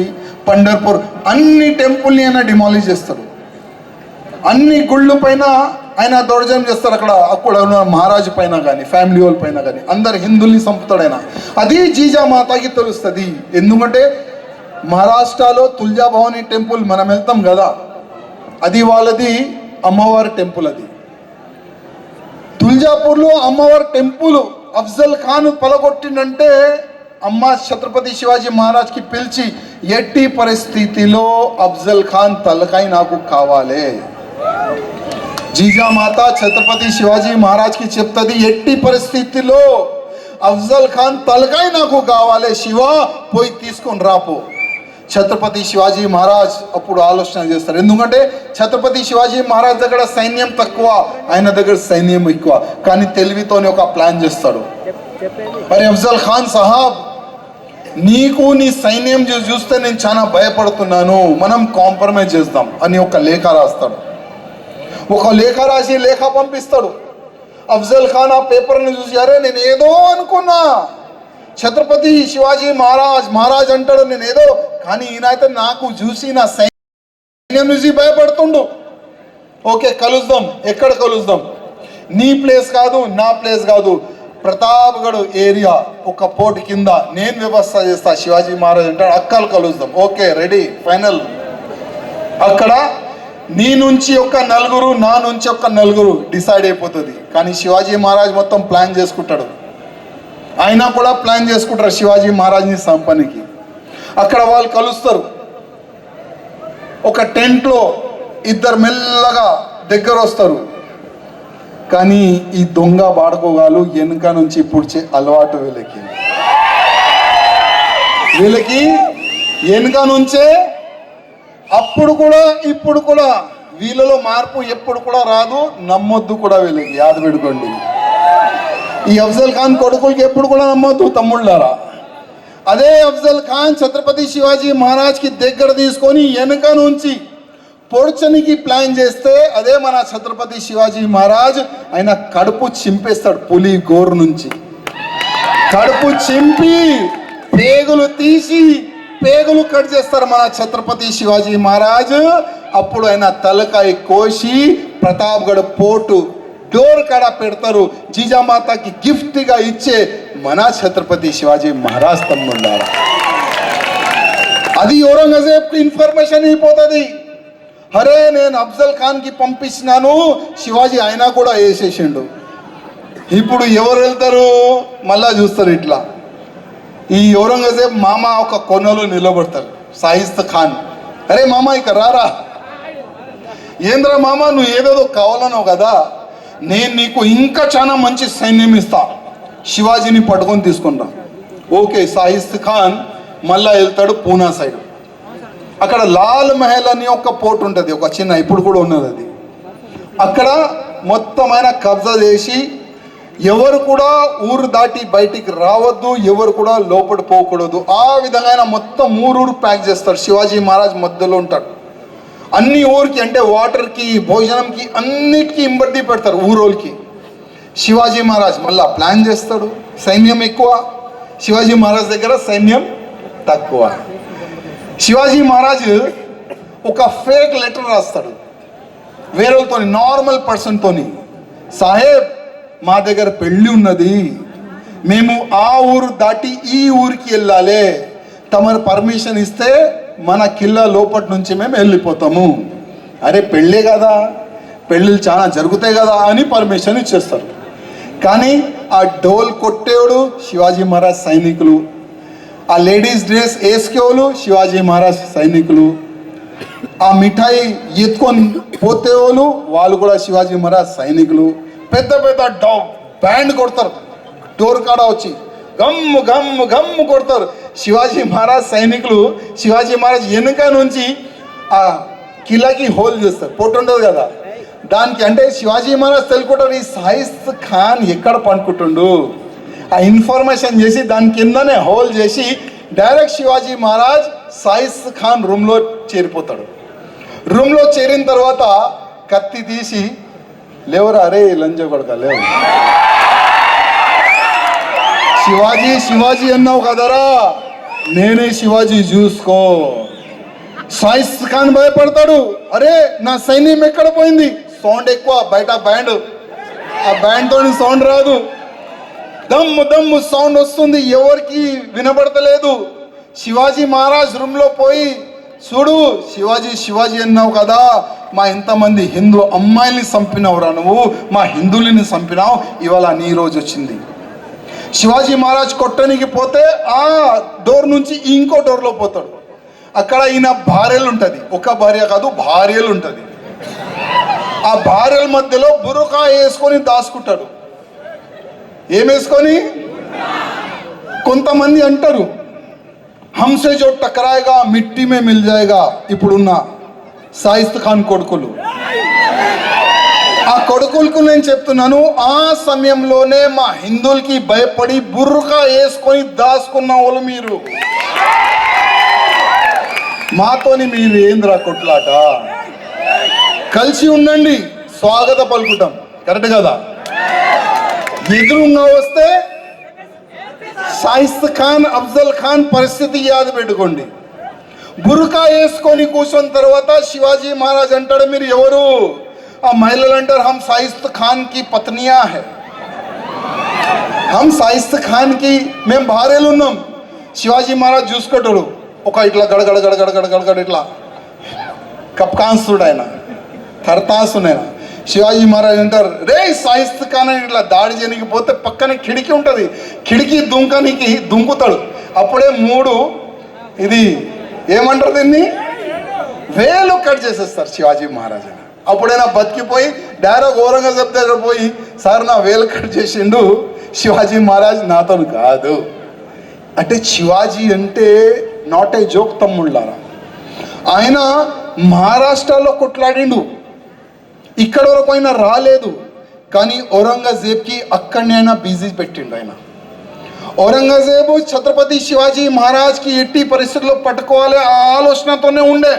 పండర్పూర్ అన్ని టెంపుల్ని ఆయన డిమాలిష్ చేస్తాడు. అన్ని గుళ్ళు పైన ఆయన దౌర్జన్యం చేస్తారు. అక్కడ ఉన్న మహారాజు పైన కానీ ఫ్యామిలీ వాళ్ళ పైన కానీ అందరు హిందువుల్ని చంపుతాడు ఆయన. అది జీజామాతకి తెలుస్తుంది. ఎందుకంటే మహారాష్ట్రలో తుల్జా భవానీ టెంపుల్ మనం వెళ్తాం కదా, అది వాళ్ళది అమ్మవారి టెంపుల్. అది తుల్జాపూర్లో అమ్మవారి టెంపుల్ అఫ్జల్ ఖాన్ పలగొట్టిందంటే అమ్మ ఛత్రపతి శివాజీ మహారాజ్కి పిలిచి ఎట్టి పరిస్థితిలో అఫ్జల్ ఖాన్ తలకాయ నాకు కావాలి. జీజామాత ఛత్రపతి శివాజీ మహారాజ్కి చెప్తుంది, ఎట్టి పరిస్థితిలో అఫ్జల్ ఖాన్ తలకాయ నాకు కావాలి, శివ పోయి తీసుకొని రాపో. ఛత్రపతి శివాజీ మహారాజ్ అప్పుడు ఆలోచన చేస్తారు. ఎందుకంటే ఛత్రపతి శివాజీ మహారాజ్ దగ్గర సైన్యం తక్కువ, ఆయన దగ్గర సైన్యం ఎక్కువ. కానీ తెలివితోనే ఒక ప్లాన్ చేస్తాడు. మరి అఫ్జల్ ఖాన్ సాహాబ్, నీకు నీ సైన్యం చూస్తే నేను చాలా భయపడుతున్నాను, మనం కాంప్రమైజ్ చేద్దాం అని ఒక లేఖ రాస్తాడు. ఒక లేఖ రాసి లేఖ పంపిస్తాడు. అఫ్జల్ ఖాన్ ఆ పేపర్ని చూసి, అరే నేను ఏదో అనుకున్నా, ఛత్రపతి శివాజీ మహారాజ్ అంటాడు నేను ఏదో, కానీ ఈయనైతే నాకు చూసి నా సైన్యం చూసి భయపడుతుండు. ఓకే కలుద్దాం, ఎక్కడ కలుద్దాం? నీ ప్లేస్ కాదు, నా ప్లేస్ కాదు, ప్రతాప్గఢ్ ఏరియా ఒక పోర్ట్ కింద నేను వ్యవస్థ చేస్తా, శివాజీ మహారాజ్ అంటాడు. అక్కలు కలుద్దాం. Okay ready, final. అక్కడ నీ నుంచి ఒక 4, నా నుంచి ఒక 4 డిసైడ్ అయిపోతుంది. కానీ శివాజీ మహారాజ్ మొత్తం ప్లాన్ చేసుకుంటాడు. ఆయన కూడా ప్లాన్ చేసుకుంటారు శివాజీ మహారాజ్ని సంపనికి. అక్కడ వాళ్ళు కలుస్తారు. ఒక టెంట్లో ఇద్దరు మెల్లగా దగ్గర వస్తారు. కానీ ఈ దొంగ బాడుకోగాలు వెనుక నుంచి పుడిచే అలవాటు వీళ్ళకి వెనుక నుంచే. అప్పుడు కూడా ఇప్పుడు కూడా వీళ్ళలో మార్పు ఎప్పుడు కూడా రాదు, నమ్మొద్దు కూడా వీళ్ళకి, యాద పెట్టుకోండి. ఈ అఫ్జల్ ఖాన్ కొడుకులకి ఎప్పుడు కూడా నమ్మొద్దు తమ్ముళ్ళారా. అదే అఫ్జల్ ఖాన్ ఛత్రపతి శివాజీ మహారాజ్కి దగ్గర తీసుకొని వెనుక నుంచి పొడ్చనికి ప్లాన్ చేస్తే, అదే మన ఛత్రపతి శివాజీ మహారాజ్ ఆయన కడుపు చింపేస్తాడు. పులి గోరు నుంచి కడుపు చింపి పేగులు తీసి పేగులు కట్ చేస్తారు మన ఛత్రపతి శివాజీ మహారాజ్. అప్పుడు ఆయన తలకాయ కోసి ప్రతాప్గఢ్ పోర్టు డోర్ కాడ పెడతారు. జీజామాతకి గిఫ్ట్గా ఇచ్చే మన ఛత్రపతి శివాజీ మహారాజ్ తమ్ముళ్ళారా. అది ఔరంగజేబ్కి ఇన్ఫర్మేషన్ అయిపోతుంది. అరే నేను అఫ్జల్ ఖాన్కి పంపించినాను, శివాజీ ఆయన కూడా వేసేసిండు. ఇప్పుడు ఎవరు వెళ్తారు? మళ్ళా చూస్తారు ఇట్లా. ఈ ఔరంగజేబ్ మామ ఒక కొనలో నిలబడతారు, సాయిస్త్ ఖాన్. అరే మామ ఇక రారా. ఏంద్రా మామ నువ్వు ఏదేదో కావాలన్నావు కదా, నేను నీకు ఇంకా చాలా మంచి సైన్యం ఇస్తా, శివాజీని పట్టుకొని తీసుకుంటా. ఓకే సాయిస్త్ ఖాన్ మళ్ళా వెళ్తాడు పూనా సైడ్. అక్కడ లాల్ మహల్ అని ఒక పోర్ట్ ఉంటుంది, ఒక చిన్న, ఇప్పుడు కూడా ఉన్నది అది. అక్కడ మొత్తం ఆయన కబ్జా చేసి ఎవరు కూడా ఊరు దాటి బయటికి రావద్దు, ఎవరు కూడా లోపల పోకూడదు. ఆ విధంగా ఆయన మొత్తం ఊరు ప్యాక్ చేస్తాడు. శివాజీ మహారాజ్ మధ్యలో ఉంటాడు. అన్ని ఊరికి అంటే వాటర్కి, భోజనంకి, అన్నిటికీ ఇబ్బంది పెడతారు ఊరోళ్ళకి. శివాజీ మహారాజ్ మళ్ళా ప్లాన్ చేస్తాడు. సైన్యం ఎక్కువ, శివాజీ మహారాజ్ దగ్గర సైన్యం తక్కువ. శివాజీ మహారాజ్ ఒక ఫేక్ లెటర్ రాస్తాడు వేరేతో, నార్మల్ పర్సన్తోని. సాహెబ్ మా దగ్గర పెళ్ళి ఉన్నది, మేము ఆ ఊరు దాటి ఈ ఊరికి వెళ్ళాలి, తమరు పర్మిషన్ ఇస్తే మన కిల్లా లోపటి నుంచి మేము వెళ్ళిపోతాము. అరే పెళ్ళే కదా, పెళ్ళిళ్ళు చాలా జరుగుతాయి కదా అని పర్మిషన్ ఇచ్చేస్తారు. కానీ ఆ డోల్ కొట్టేవాడు శివాజీ మహారాజ్ సైనికులు, ఆ లేడీస్ డ్రెస్ వేసుకేవాళ్ళు శివాజీ మహారాజ్ సైనికులు, ఆ మిఠాయి ఎత్తుకొని పోతే వాళ్ళు కూడా శివాజీ మహారాజ్ సైనికులు పెద్ద పెద్ద బ్యాండ్ కొడతారు, డోర్ కాడ వచ్చి గమ్ము గమ్ము గమ్ము కొడతారు. శివాజీ మహారాజ్ సైనికులు శివాజీ మహారాజ్ వెనుక నుంచి ఆ కిలాకి హోల్ చేస్తారు, పొట్టు ఉండదు కదా దానికి. అంటే శివాజీ మహారాజ్ తెలుసుకుంటారు ఈ సాయిస్త్ ఖాన్ ఎక్కడ పండుకుంటుండు, ఆ ఇన్ఫర్మేషన్ చేసి దాని కిందనే హోల్ చేసి డైరెక్ట్ శివాజీ మహారాజ్ సాయిస్త్ ఖాన్ రూమ్లో చేరిపోతాడు. రూమ్లో చేరిన తర్వాత కత్తి తీసి లేవరా అరే లంజ కొడక లేవు, శివాజీ శివాజీ అన్నావు కదరా నేనే శివాజీ చూసుకో. సాయిస్త్ ఖాన్ భయపడతాడు, అరే నా సైన్యం ఎక్కడ పోయింది, సౌండ్ ఎక్కువ బయట బ్యాండ్, ఆ బ్యాండ్ తోని సౌండ్ రాదు, దమ్ము దమ్ము సౌండ్ వస్తుంది, ఎవరికి వినపడతలేదు. శివాజీ మహారాజ్ రూమ్లో పోయి చూడు శివాజీ శివాజీ అన్నావు కదా, మా ఇంతమంది హిందూ అమ్మాయిల్ని చంపినవురా నువ్వు, మా హిందువులని చంపినావు, ఇవాళ నీ రోజు వచ్చింది. శివాజీ మహారాజ్ కొట్టనికి పోతే ఆ డోర్ నుంచి ఇంకో డోర్లో పోతాడు. అక్కడ ఈయన భార్యలు ఉంటుంది, ఒక భార్య కాదు భార్యలు ఉంటుంది. ఆ భార్యల మధ్యలో బురకా వేసుకొని దాచుకుంటాడు. ఏం వేసుకొని? కొంతమంది అంటారు హంసే జో టకరాయిగా మిట్టి మే మిల్ జాయేగా. ఇప్పుడున్న సాయిస్త్ ఖాన్ కొడుకులు, ఆ కొడుకులకు నేను చెప్తున్నాను, ఆ సమయంలోనే మా హిందువులకి భయపడి బుర్రకా వేసుకొని దాచుకున్న వాళ్ళు మీరు. మాతోని మీరు ఏంద్రా కొట్లాట, కలిసి ఉండండి, స్వాగత పలుకుతాం, కరెక్ట్ కదా. ఎదురుగా వస్తే సాయిస్త్ ఖాన్ అఫ్జల్ ఖాన్ పరిస్థితి యాద పెట్టుకోండి. బురకా వేసుకొని కూర్చున్న తర్వాత శివాజీ మహారాజ్ అంటాడు మీరు ఎవరు? ఆ మహిళలు అంటారు హమ్ సాయిస్త్ ఖాన్ కి పత్నియా హై, హమ్ సాయిస్త్ ఖాన్ కి మేము భార్యలు ఉన్నాం. శివాజీ మహారాజ్ చూసుకుంటాడు, ఒక ఇట్లా గడగడ గడగడ గడగడ ఇట్లా కప్కాన్సుడు ఆయన, తర్తాసుడు ఆయన. శివాజీ మహారాజ్ అంటారు రే సాయిస్త్ ఖాన్ అని ఇట్లా దాడి చేయడానికి పోతే పక్కన కిటికీ ఉంటుంది, కిటికీ దుంకనికి దుంకుతాడు. అప్పుడే మూడు ఇది ఏమంటారు దీన్ని వేలు కట్ చేసేస్తారు శివాజీ మహారాజ్. అప్పుడైనా బతికిపోయి డైరెక్ట్ ఔరంగజేబ్ దగ్గర పోయి సార్ నా వేలు కట్ చేసిండు శివాజీ మహారాజ్, నాతో కాదు. అంటే శివాజీ అంటే నాట్ ఏ జోక్ తమ్ముళ్ళారా. ఆయన మహారాష్ట్రలో కొట్లాడిండు, ఇక్కడ వరకు అయినా రాలేదు, కానీ ఔరంగజేబ్కి అక్కడనే అయినా బిజీ పెట్టిండు ఆయన. ఔరంగజేబు ఛత్రపతి శివాజీ మహారాజ్కి ఎట్టి పరిస్థితుల్లో పట్టుకోవాలి ఆ ఆలోచనతోనే ఉండే.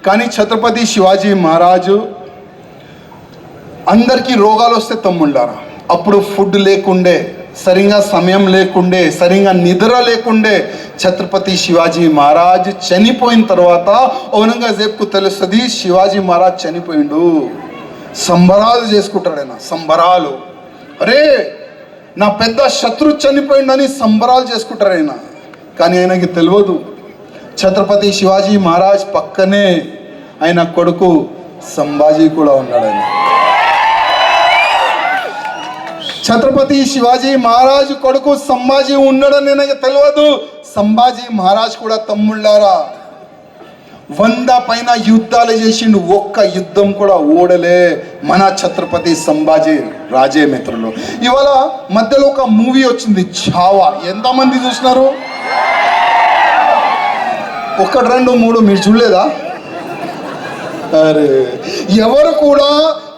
కానీ ఛత్రపతి శివాజీ మహారాజు అందరికీ రోగాలు వస్తే తమ్ముళ్ళారా, అప్పుడు ఫుడ్ లేకుండే, సరిగా సమయం లేకుండే, సరిగా నిద్ర లేకుండే. ఛత్రపతి శివాజీ మహారాజ్ చనిపోయిన తర్వాత ఔరంగజేబ్కు తెలుస్తుంది శివాజీ మహారాజ్ చనిపోయిండు. సంబరాలు చేసుకుంటాడు ఆయన, సంబరాలు. అరే నా పెద్ద శత్రు చనిపోయిండని సంబరాలు చేసుకుంటారు ఆయన. కానీ ఆయనకి తెలియదు ఛత్రపతి శివాజీ మహారాజ్ పక్కనే ఆయన కొడుకు సంభాజీ కూడా ఉన్నాడు. ఆయన ఛత్రపతి శివాజీ మహారాజ్ కొడుకు సంభాజీ ఉన్నాడని నాకు తెలియదు. సంభాజీ మహారాజ్ కూడా తమ్ముళ్ళారా 100 పైన యుద్ధాలు చేసిండు, ఒక్క యుద్ధం కూడా ఓడలే మన ఛత్రపతి సంభాజీ రాజే మిత్రులు. ఇవాళ మధ్యలో ఒక మూవీ వచ్చింది ఛావా, ఎంతమంది చూసినారు? 1, 2, 3 మీరు చూడలేదా? అరే ఎవరు కూడా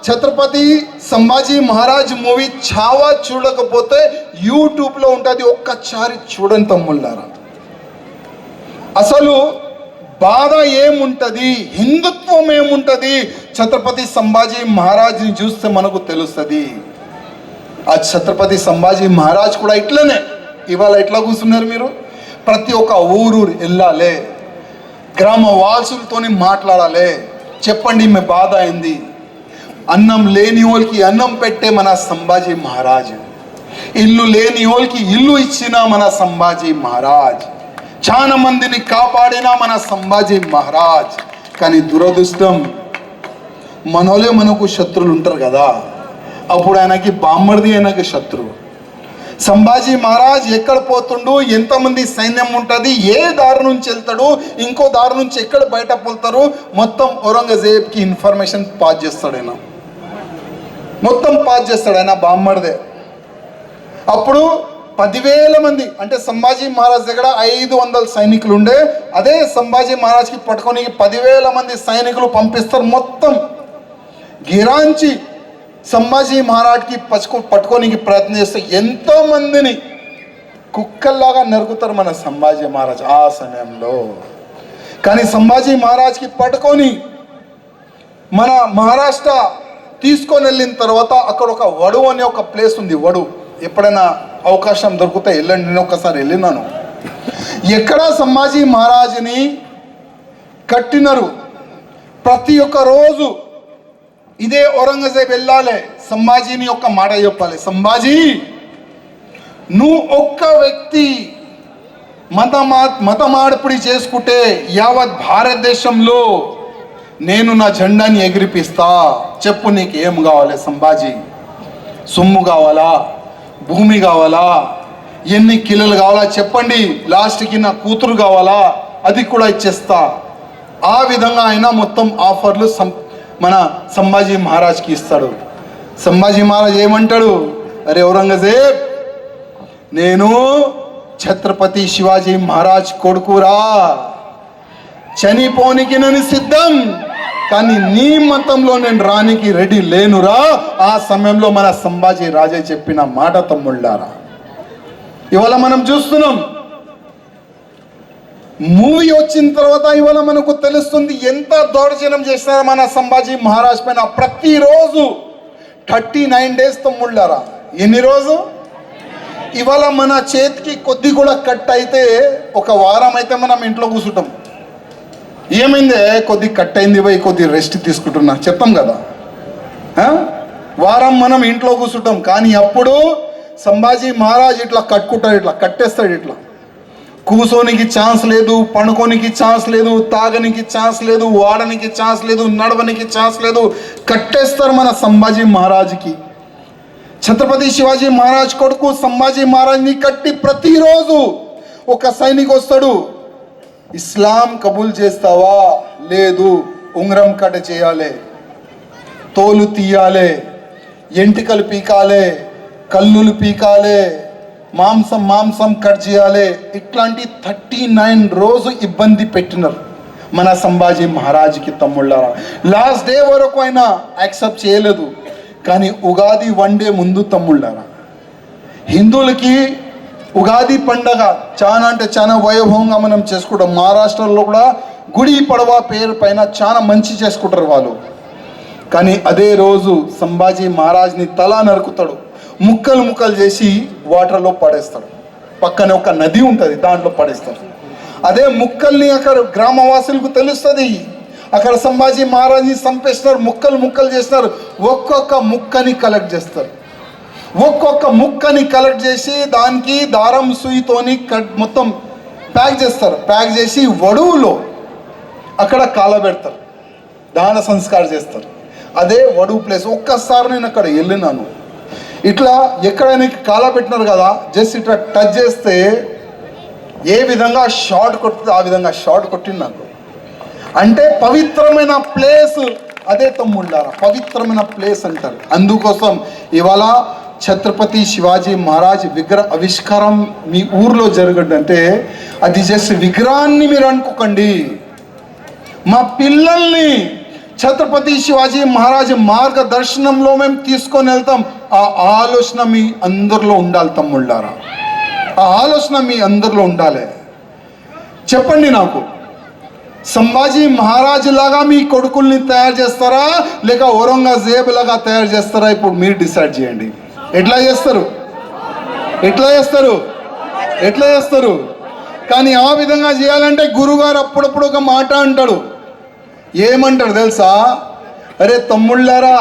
ఛత్రపతి సంభాజీ మహారాజ్ మూవీ ఛావా చూడకపోతే యూట్యూబ్లో ఉంటుంది, ఒక్కసారి చూడండి తమ్ముళ్ళారా. అసలు బాధ ఏముంటుంది, హిందుత్వం ఏముంటుంది, ఛత్రపతి సంభాజీ మహారాజ్ని చూస్తే మనకు తెలుస్తుంది. ఆ ఛత్రపతి సంభాజీ మహారాజ్ కూడా ఇట్లనే ఇవాళ ఎట్లా కూర్చున్నారు మీరు? ప్రతి ఒక్క ఊరు వెళ్ళాలి, గ్రామ వాసులతోని మాట్లాడాలి, చెప్పండి మీ బాధ అయింది. అన్నం లేని వాళ్ళకి అన్నం పెట్టే మన సంభాజీ మహారాజ్, ఇల్లు లేని వాళ్ళకి ఇల్లు ఇచ్చిన మన సంభాజీ మహారాజ్, చాలా మందిని కాపాడిన మన సంభాజీ మహారాజ్. కానీ దురదృష్టం మనోలే మనకు శత్రువులు ఉంటారు కదా, అప్పుడు ఆయనకి బామ్మర్ది ఆయనకి శత్రువు. సంభాజీ మహారాజ్ ఎక్కడ పోతుండు, ఎంతమంది సైన్యం ఉంటుంది, ఏ దారి నుంచి వెళ్తాడు, ఇంకో దారి నుంచి ఎక్కడ బయట పోతారు, మొత్తం ఔరంగజేబ్కి ఇన్ఫర్మేషన్ పాస్ చేస్తాడు ఆయన. మొత్తం పాస్ చేస్తాడు ఆయన బామ్మర్దే. అప్పుడు 10,000 మంది, అంటే సంభాజీ మహారాజ్ దగ్గర 500 సైనికులు ఉండే, అదే సంభాజీ మహారాజ్కి పట్టుకొని 10,000 మంది సైనికులు పంపిస్తారు. మొత్తం గిరాంచి సంభాజీ మహారాజ్కి పట్టుకోనికి ప్రయత్నం చేస్తే ఎంతో మందిని కుక్కల్లాగా నరుకుతారు మన సంభాజీ మహారాజ్ ఆ సమయంలో. కానీ సంభాజీ మహారాజ్కి పట్టుకొని మన మహారాష్ట్ర తీసుకొని వెళ్ళిన తర్వాత అక్కడ ఒక వడు అనే ఒక ప్లేస్ ఉంది. వడు ఎప్పుడైనా అవకాశం దొరికితే వెళ్ళండి, నేను ఒకసారి వెళ్ళినాను. ఎక్కడ సంభాజీ మహారాజుని కట్టినరు. ప్రతి ఒక్క రోజు ఇదే ఔరంగజేబ్ వెళ్ళాలి, సంభాజీని ఒక్క మాట చెప్పాలి, సంభాజీ నువ్వు ఒక్క వ్యక్తి మతమార్పిడి చేసుకుంటే యావత్ భారతదేశంలో నేను నా జెండాని ఎగిరిపిస్తా. చెప్పు నీకు ఏం కావాలి సంభాజీ? సొమ్ము కావాలా, భూమి కావాలా, ఎన్ని కిలోలు కావాలా చెప్పండి, లాస్ట్కి నా కూతురు కావాలా, అది కూడా ఇచ్చేస్తా. ఆ విధంగా ఆయన మొత్తం ఆఫర్లు మన సంభాజీ మహారాజ్కి ఇస్తాడు. సంభాజీ మహారాజ్ ఏమంటాడు, అరే ఔరంగజేబ్, నేను ఛత్రపతి శివాజీ మహారాజ్ కొడుకురా, చనిపోనికి నేను సిద్ధం, కానీ నీ మతంలో నేను రానికి రెడీ లేనురా. ఆ సమయంలో మన సంభాజీ రాజే చెప్పిన మాట తమ్ముళ్ళారా. ఇవాళ మనం చూస్తున్నాం, మూవీ వచ్చిన తర్వాత ఇవాళ మనకు తెలుస్తుంది ఎంత దౌర్జన్యం చేసినారు మన సంభాజీ మహారాజ్ పైన. ప్రతిరోజు 39 డేస్ తమ్ముళ్ళారా. ఎన్ని రోజు? ఇవాళ మన చేతికి కొద్ది కూడా కట్ అయితే ఒక వారం అయితే మనం ఇంట్లో కూర్చుంటాం. ఏమైందే, కొద్ది కట్ అయింది పోయి కొద్ది రెస్ట్ తీసుకుంటున్నా చెప్తాం కదా. వారం మనం ఇంట్లో కూర్చుంటాం. కానీ అప్పుడు సంభాజీ మహారాజ్ ఇట్లా కట్టుకుంటాడు, ఇట్లా కట్టేస్తాడు. ఇట్లా కూసోనికి ఛాన్స్ లేదు, పండుకోనికి ఛాన్స్ లేదు, తాగనికి ఛాన్స్ లేదు, వాడనికి ఛాన్స్ లేదు, నడవనికి ఛాన్స్ లేదు, కట్టేస్తారు మన సంభాజీ మహారాజ్కి. ఛత్రపతి శివాజీ మహారాజ్ కొడుకు సంభాజీ మహారాజ్ని కట్టి ప్రతిరోజు ఒక సైనికు వస్తాడు, ఇస్లాం కబూల్ చేస్తావా? లేదు, ఉంగరం కట్ చేయాలి, తోలు తీయాలి, ఎంటికలు పీకాలి, కళ్ళులు పీకాలి, మాంసం కట్ చేయాలి. ఇట్లాంటి 39 రోజు ఇబ్బంది పెట్టినారు మన సంభాజీ మహారాజ్కి తమ్ముళ్ళారా. లాస్ట్ డే వరకు ఆయన యాక్సెప్ట్ చేయలేదు. కానీ ఉగాది 1 డే ముందు తమ్ముళ్ళారా, హిందువులకి ఉగాది పండగ చాలా అంటే చాలా వైభవంగా మనం చేసుకుంటాం. మహారాష్ట్రలో కూడా గుడి పడవ పేరు పైన చాలా మంచి చేసుకుంటారు వాళ్ళు. కానీ అదే రోజు సంభాజీ మహారాజ్ని తల నరుకుతాడు, ముక్కలు ముక్కలు చేసి వాటర్లో పడేస్తాడు. పక్కనే ఒక నది ఉంటుంది, దాంట్లో పడేస్తాడు. అదే ముక్కల్ని అక్కడ గ్రామవాసులకు తెలుస్తుంది, అక్కడ సంభాజీ మహారాజ్ని చంపేస్తారు, ముక్కలు ముక్కలు చేస్తారు. ఒక్కొక్క ముక్కని కలెక్ట్ చేస్తారు, ఒక్కొక్క ముక్కని కలెక్ట్ చేసి దానికి దారం సూయితోని మొత్తం ప్యాక్ చేస్తారు. ప్యాక్ చేసి వడువులో అక్కడ కాలబెడతారు, దాన సంస్కారం చేస్తారు. అదే వడువు ప్లేస్. ఒక్కసారి నేను అక్కడ వెళ్ళినాను. ఇట్లా ఎక్కడైనా కాలబెట్టినారు కదా, జస్ట్ ఇట్లా టచ్ చేస్తే ఏ విధంగా షార్ట్ కొడుతుంది ఆ విధంగా షార్ట్ కొట్టింది నాకు. అంటే పవిత్రమైన ప్లేస్ అదే తమ్ముళ్ళారా, పవిత్రమైన ప్లేస్ అంటారు. అందుకోసం ఇవాళ ఛత్రపతి శివాజీ మహారాజ్ విగ్రహ ఆవిష్కారం మీ ఊర్లో జరగడంటే అది జస్ట్ విగ్రహాన్ని మీరు అనుకోకండి. మా పిల్లల్ని ఛత్రపతి శివాజీ మహారాజ్ మార్గదర్శనంలో మేము తీసుకొని వెళ్తాం. ఆ ఆలోచన మీ అందరిలో ఉండాలి తమ్ముళ్ళారా, ఆ ఆలోచన మీ అందరిలో ఉండాలి. చెప్పండి నాకు, సంభాజీ మహారాజ్ లాగా మీ కొడుకుల్ని తయారు చేస్తారా లేక ఔరంగజేబ్ లాగా తయారు చేస్తారా? ఇప్పుడు మీరు డిసైడ్ చేయండి. ఎట్లా చేస్తారు? ఎట్లా చేస్తారు? ఎట్లా చేస్తారు? కానీ ఆ విధంగా చేయాలంటే గురుగారు అప్పుడప్పుడు ఒక మాట అంటాడు. ఏమంటాడు తెలుసా? అరే తమ్ముళ్ళారా,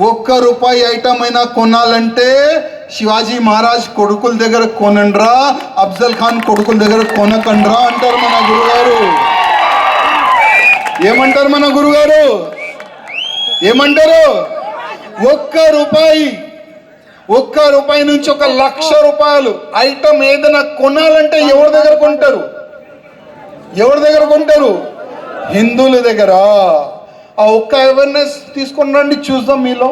₹1 ఐటమ్ అయినా కొనాలంటే శివాజీ మహారాజ్ కొడుకుల దగ్గర కొనండ్రా, అఫ్జల్ ఖాన్ కొడుకుల దగ్గర కొనకండ్రా అంటారు మన గురుగారు. ఏమంటారు మన గురుగారు? ఏమంటారు? ఒక్క రూపాయి నుంచి 1,00,000 రూపాయలు ఐటమ్ ఏదైనా కొనాలంటే ఎవరి దగ్గర కొంటారు? ఎవరి దగ్గర కొంటారు? హిందువుల దగ్గర. ఆ ఒక్క అవేర్నెస్ తీసుకొని రండి, చూద్దాం మీలో.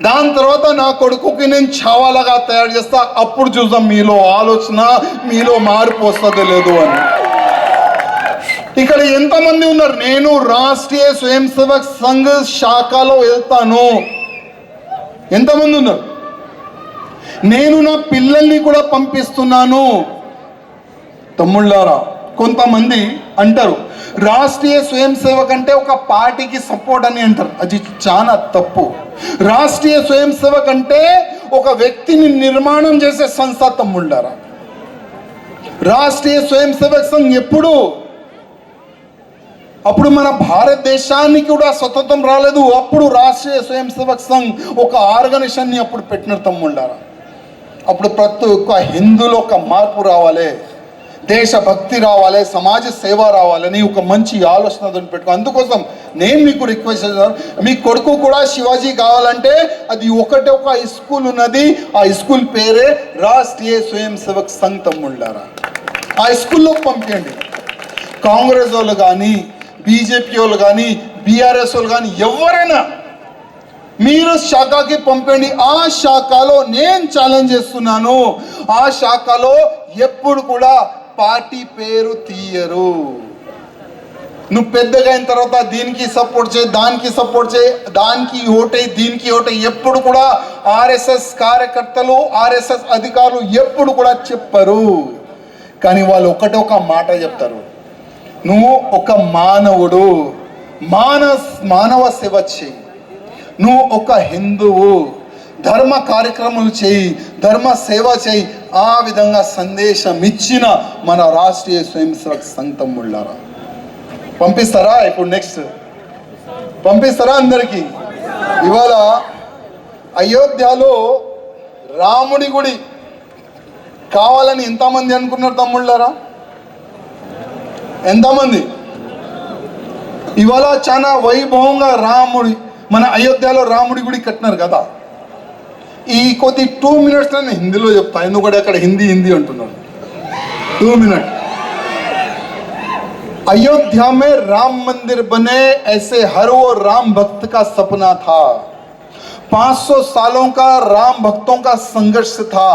దాని తర్వాత నా కొడుకుకి నేను చావాలాగా తయారు చేస్తా, అప్పుడు చూద్దాం మీలో ఆలోచన, మీలో మార్పు వస్తుందో లేదు అని. ఇక్కడ ఎంతమంది ఉన్నారు? నేను రాష్ట్రీయ స్వయం సేవక్ సంఘ్ శాఖలో వెళ్తాను. ఎంతమంది ఉన్నారు? నేను నా పిల్లల్ని కూడా పంపిస్తున్నాను. తమ్ముళ్ళారా, కొంతమంది అంటారు రాష్ట్రీయ స్వయం సేవక్ అంటే ఒక పార్టీకి సపోర్ట్ అని అంటారు. అది చాలా తప్పు. రాష్ట్రీయ స్వయం సేవక్ అంటే ఒక వ్యక్తిని నిర్మాణం చేసే సంస్థ తమ్ముళ్ళారా. రాష్ట్రీయ స్వయం సేవక్ సంఘ్ అప్పుడు మన భారతదేశానికి కూడా స్వతంత్రం రాలేదు. అప్పుడు రాష్ట్రీయ స్వయం సేవక్ సంఘ్ ఒక ఆర్గనైజేషన్ని అప్పుడు పెట్టినారు తమ్ముళ్ళారా. అప్పుడు ప్రతి ఒక్క హిందువులో ఒక మార్పు రావాలి, దేశభక్తి రావాలి, సమాజ సేవ రావాలని ఒక మంచి ఆలోచన పెట్టుకో. అందుకోసం నేను మీకు రిక్వెస్ట్ చేస్తాను, మీ కొడుకు కూడా శివాజీ కావాలంటే అది ఒకటే ఒక స్కూల్ ఉన్నది. ఆ స్కూల్ పేరే రాష్ట్రీయ స్వయం సేవక్ సంఘ్ తమ్ముళ్ళారా. ఆ స్కూల్లో పంపించండి. కాంగ్రెస్ వాళ్ళు కానీ, బీజేపీ వాళ్ళు కానీ, బీఆర్ఎస్ వాళ్ళు కానీ ఎవరైనా మీరు శాఖకి పంపండి. ఆ శాఖలో నేను ఛాలెంజ్ చేస్తున్నాను, ఆ శాఖలో ఎప్పుడు కూడా పార్టీ పేరు తీయరు. నువ్వు పెద్దగా అయిన తర్వాత దీనికి సపోర్ట్ చేయి, దానికి సపోర్ట్ చేయి, దానికి ఓటై, దీనికి ఓటై, ఎప్పుడు కూడా ఆర్ఎస్ఎస్ కార్యకర్తలు, ఆర్ఎస్ఎస్ అధికారులు ఎప్పుడు కూడా చెప్పరు. కానీ వాళ్ళు ఒక మాట చెప్తారు, నువ్వు ఒక మానవుడు, మానవ సేవ చేయి, నువ్వు ఒక హిందువు, ధర్మ కార్యక్రమాలు చేయి, ధర్మ సేవ చేయి. ఆ విధంగా సందేశం ఇచ్చిన మన రాష్ట్రీయ స్వయం సేవక్ సంఘ్ తమ్ముళ్ళారా. పంపిస్తారా? ఇప్పుడు నెక్స్ట్ పంపిస్తారా అందరికీ? ఇవాళ అయోధ్యలో రాముడి గుడి కావాలని ఎంతమంది అనుకున్నారు తమ్ముళ్ళారా? ఎంతమంది? ఇవాళ చాలా వైభవంగా మన అయోధ్యలో రాముడి గుడి కట్టినారు కదా. ఈ కొద్ది 2 minutes నేను హిందీలో చెప్తా, ఎందుకంటే అక్కడ హిందీ అంటున్నాను. 2 minutes. अयोध्या में राम मंदिर बने ऐसे हर वो राम भक्त का सपना था. 500 सालों का राम भक्तों का संघर्ष था.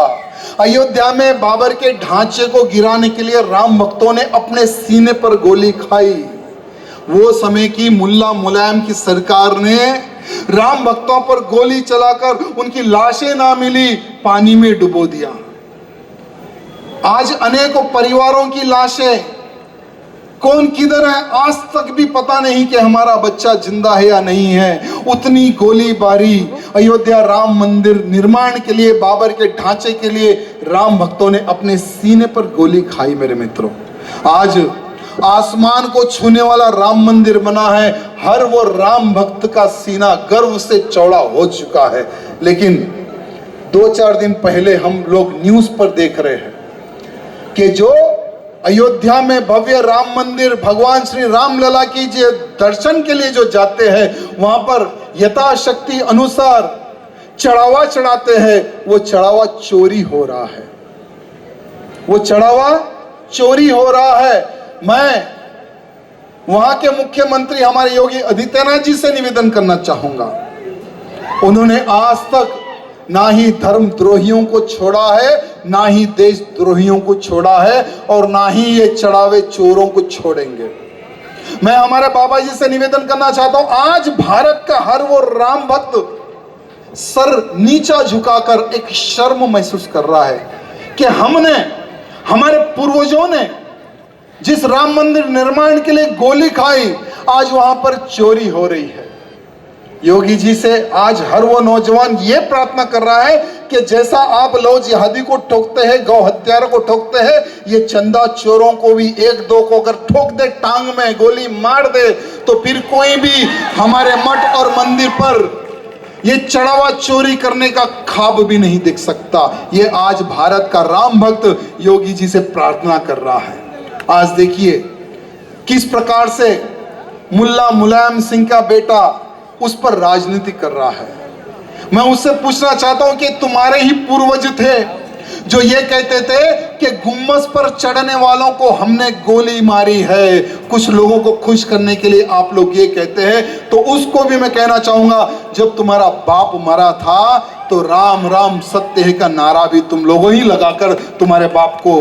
अयोध्या में बाबर के ढांचे को गिराने के लिए राम भक्तों ने अपने सीने पर गोली खाई. वो समय की मुल्ला मुलायम की सरकार ने राम भक्तों पर गोली चलाकर उनकी लाशें ना मिली, पानी में डुबो दिया. आज अनेकों परिवारों की लाशें कौन किधर है आज तक भी पता नहीं कि हमारा बच्चा जिंदा है या नहीं है. उतनी गोलीबारी अयोध्या राम मंदिर निर्माण के लिए, बाबर के ढांचे के लिए राम भक्तों ने अपने सीने पर गोली खाई. मेरे मित्रों, आज आसमान को छूने वाला राम मंदिर बना है. हर वो राम भक्त का सीना गर्व से चौड़ा हो चुका है. लेकिन 2-4 दिन पहले हम लोग न्यूज पर देख रहे हैं कि जो अयोध्या में भव्य राम मंदिर, भगवान श्री राम लला की जो दर्शन के लिए जो जाते हैं, वहां पर यथाशक्ति अनुसार चढ़ावा चढ़ाते हैं. वो चढ़ावा चोरी हो रहा है. वो चढ़ावा चोरी हो रहा है. मैं वहां के मुख्यमंत्री हमारे योगी आदित्यनाथ जी से निवेदन करना चाहूंगा. उन्होंने आज तक ना ही धर्म द्रोहियों को छोड़ा है, ना ही देश द्रोहियों को छोड़ा है, और ना ही ये चढ़ावे चोरों को छोड़ेंगे. मैं हमारे बाबा जी से निवेदन करना चाहता हूं, आज भारत का हर वो राम भक्त सर नीचा झुकाकर एक शर्म महसूस कर रहा है कि हमारे पूर्वजों ने जिस राम मंदिर निर्माण के लिए गोली खाई, आज वहां पर चोरी हो रही है. योगी जी से आज हर वो नौजवान ये प्रार्थना कर रहा है कि जैसा आप लव जिहादी को ठोकते हैं, गौ हत्यारों को ठोकते हैं, ये चंदा चोरों को भी 1-2 को अगर ठोक दे, टांग में गोली मार दे, तो फिर कोई भी हमारे मठ और मंदिर पर ये चढ़ावा चोरी करने का ख्वाब भी नहीं देख सकता. ये आज भारत का राम भक्त योगी जी से प्रार्थना कर रहा है. आज देखिए किस प्रकार से मुल्ला मुलायम सिंह का बेटा उस पर राजनीति कर रहा है. मैं उससे पूछना चाहता हूं कि तुम्हारे ही पूर्वज थे जो ये कहते थे कि गुम्मस पर चढ़ने वालों को हमने गोली मारी है, कुछ लोगों को खुश करने के लिए आप लोग ये कहते हैं। तो उसको भी मैं कहना चाहूंगा, जब तुम्हारा बाप मरा था तो राम राम सत्य है का नारा भी तुम लोगों ही लगाकर तुम्हारे बाप को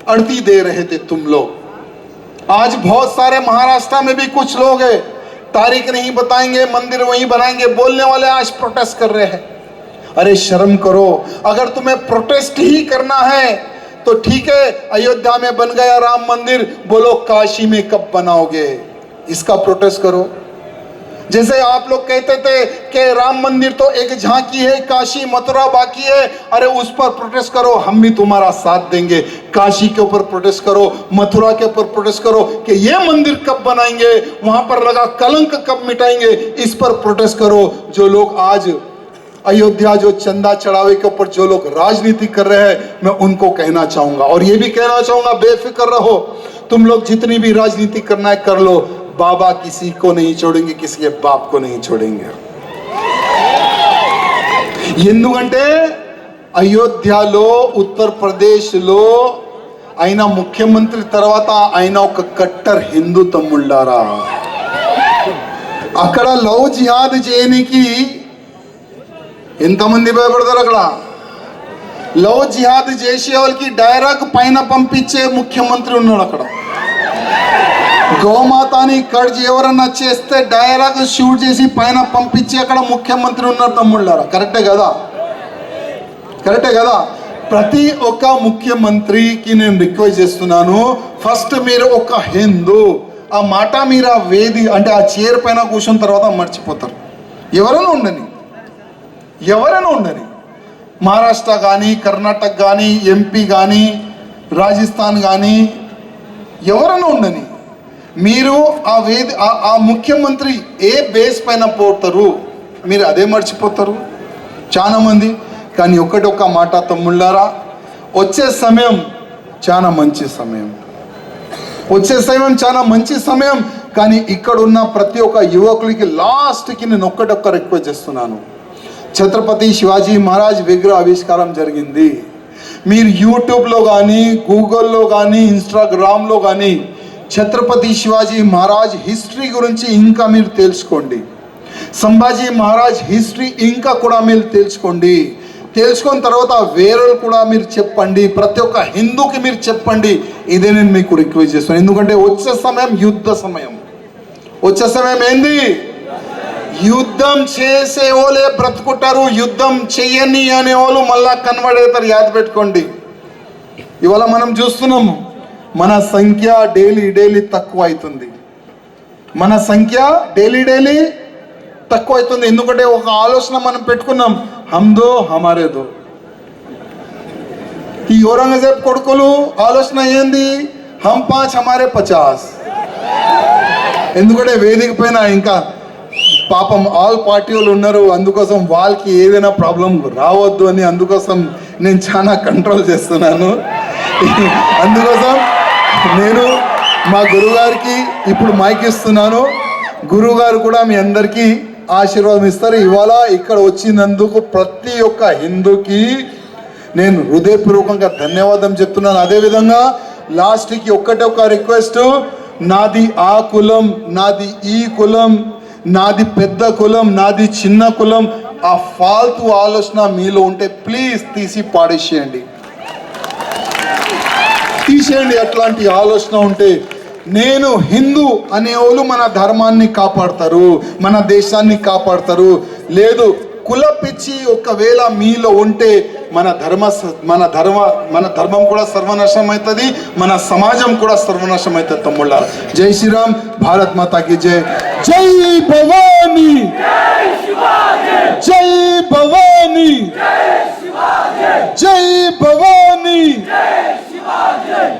अड़ती दे रहे थे तुम लोग। आज बहुत सारे महाराष्ट्र में भी कुछ लोग हैं, तारीख नहीं बताएंगे, मंदिर वहीं बनाएंगे बोलने वाले आज प्रोटेस्ट कर रहे हैं। अरे शर्म करो, अगर तुम्हें प्रोटेस्ट ही करना है तो ठीक है, अयोध्या में बन गया राम मंदिर, बोलो काशी में कब बनाओगे, इसका प्रोटेस्ट करो। जैसे आप लोग कहते थे कि राम मंदिर तो एक झांकी है, काशी मथुरा बाकी है, अरे उस पर प्रोटेस्ट करो, हम भी तुम्हारा साथ देंगे। काशी के ऊपर प्रोटेस्ट करो, मथुरा के ऊपर प्रोटेस्ट करो कि ये मंदिर कब बनाएंगे, वहां पर लगा कलंक कब मिटाएंगे, इस पर प्रोटेस्ट करो। जो लोग आज अयोध्या जो चंदा चढ़ावे के ऊपर जो लोग राजनीति कर रहे हैं, मैं उनको कहना चाहूंगा और ये भी कहना चाहूंगा, बेफिक्र रहो, तुम लोग जितनी भी राजनीति करना है कर लो, बाबा किसी को नहीं छोड़ेंगे, किसी के बाप को नहीं छोड़ेंगे। ఎందుకంటే అయోధ్యలో ఉత్తరప్రదేశ్లో ఆయన ముఖ్యమంత్రి తర్వాత ఆయన ఒక కట్టర్ హిందూ తమ్ముళ్ళారా, అక్కడ లవ్ జిహాద్ చేయనికి ఎంతమంది భయపడతారు? అక్కడ లవ్ జిహాద్ చేసే వాళ్ళకి డైరెక్ట్ పైన పంపించే ముఖ్యమంత్రి ఉన్నాడు. అక్కడ గోమాతాని కట్ ఎవరన్నా చేస్తే డైరెక్ట్ షూట్ చేసి పైన పంపించి అక్కడ ముఖ్యమంత్రి ఉన్నారు తమ్ముళ్ళారా. కరెక్టే కదా? కరెక్టే కదా? ప్రతి ఒక్క ముఖ్యమంత్రికి నేను రిక్వెస్ట్ చేస్తున్నాను, ఫస్ట్ మీరు ఒక హిందూ, ఆ మాట మీరు ఆ వేది అంటే ఆ చైర్ పైన కూర్చున్న తర్వాత మర్చిపోతారు. ఎవరైనా ఉండని మహారాష్ట్ర కానీ, కర్ణాటక కానీ, ఎంపీ కానీ, రాజస్థాన్ కానీ, ఎవరైనా ఉండని, మీరు ఆ వేది ఆ ముఖ్యమంత్రి ఏ బేస్ పైన పోతారు, మీరు అదే మర్చిపోతారు చాలామంది. కానీ ఒక్క మాట తమ్ముళ్ళారా, వచ్చే సమయం చాలా మంచి సమయం, వచ్చే సమయం చాలా మంచి సమయం. కానీ ఇక్కడ ఉన్న ప్రతి ఒక్క యువకులకి లాస్ట్కి నేను ఒక్క రిక్వెస్ట్ చేస్తున్నాను. ఛత్రపతి శివాజీ మహారాజ్ విగ్రహ ఆవిష్కారం జరిగింది. మీరు యూట్యూబ్లో కానీ, గూగుల్లో కానీ, ఇన్స్టాగ్రామ్లో కానీ ఛత్రపతి శివాజీ మహారాజ్ హిస్టరీ గురించి ఇంకా మీరు తెలుసుకోండి. సంభాజీ మహారాజ్ హిస్టరీ ఇంకా కూడా మీరు తెలుసుకోండి. తెలుసుకున్న తర్వాత వేరే కూడా మీరు చెప్పండి, ప్రతి ఒక్క హిందూకి మీరు చెప్పండి. ఇదే నేను మీకు రిక్వెస్ట్ చేస్తున్నాను. ఎందుకంటే వచ్చే సమయం యుద్ధ సమయం. వచ్చే సమయం ఏంది? యుద్ధం చేసే వాళ్ళే బ్రతుకుంటారు, యుద్ధం చెయ్యని అనే వాళ్ళు మళ్ళా కన్వర్ట్ అవుతారు. యాద పెట్టుకోండి. ఇవాళ మనం చూస్తున్నాము, మన సంఖ్య డైలీ తక్కువ అవుతుంది. మన సంఖ్య డైలీ తక్కువ అవుతుంది. ఎందుకంటే ఒక ఆలోచన మనం పెట్టుకున్నాం, హమ్దో హమారేదో. ఈ ఔరంగజేబ్ కొడుకులు ఆలోచన ఏంది? హమ్ 5 హమారే 50. ఎందుకంటే వేదిక పైన ఇంకా పాపం ఆల్ పార్టీ వాళ్ళు ఉన్నారు, అందుకోసం వాళ్ళకి ఏదైనా ప్రాబ్లం రావద్దు అని అందుకోసం నేను చాలా కంట్రోల్ చేస్తున్నాను. అందుకోసం నేను మా గురువుగారికి ఇప్పుడు మైక్ ఇస్తున్నాను. గురువుగారు కూడా మీ అందరికీ ఆశీర్వాదం ఇస్తారు. ఇవాళ ఇక్కడ వచ్చినందుకు ప్రతి ఒక్క హిందూకి నేను హృదయపూర్వకంగా ధన్యవాదం చెప్తున్నాను. అదేవిధంగా లాస్ట్కి ఒక్క రిక్వెస్ట్, నాది ఆ కులం, నాది ఈ కులం, నాది పెద్ద కులం, నాది చిన్న కులం, ఆ ఫాల్తు ఆలోచన మీలో ఉంటే ప్లీజ్ తీసి పాడేసేయండి. అట్లాంటి ఆలోచన ఉంటే నేను హిందూ అనేవాళ్ళు మన ధర్మాన్ని కాపాడతారు, మన దేశాన్ని కాపాడతారు. లేదు కుల పిచ్చి ఒకవేళ మీలో ఉంటే మన ధర్మం కూడా సర్వనాశనం అవుతుంది, మన సమాజం కూడా సర్వనాశనం అవుతుంది. తమ్ముళ్ళారా, జై శ్రీరామ్, భారత్ మాతాకి జై. జై భవానీ, జై భవానీ, జై భవానీ,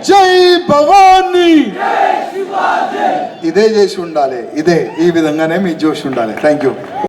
జై భవానీ. ఇదే చేసి ఉండాలి, ఈ విధంగానే మీ జోష్ ఉండాలి. Thank you.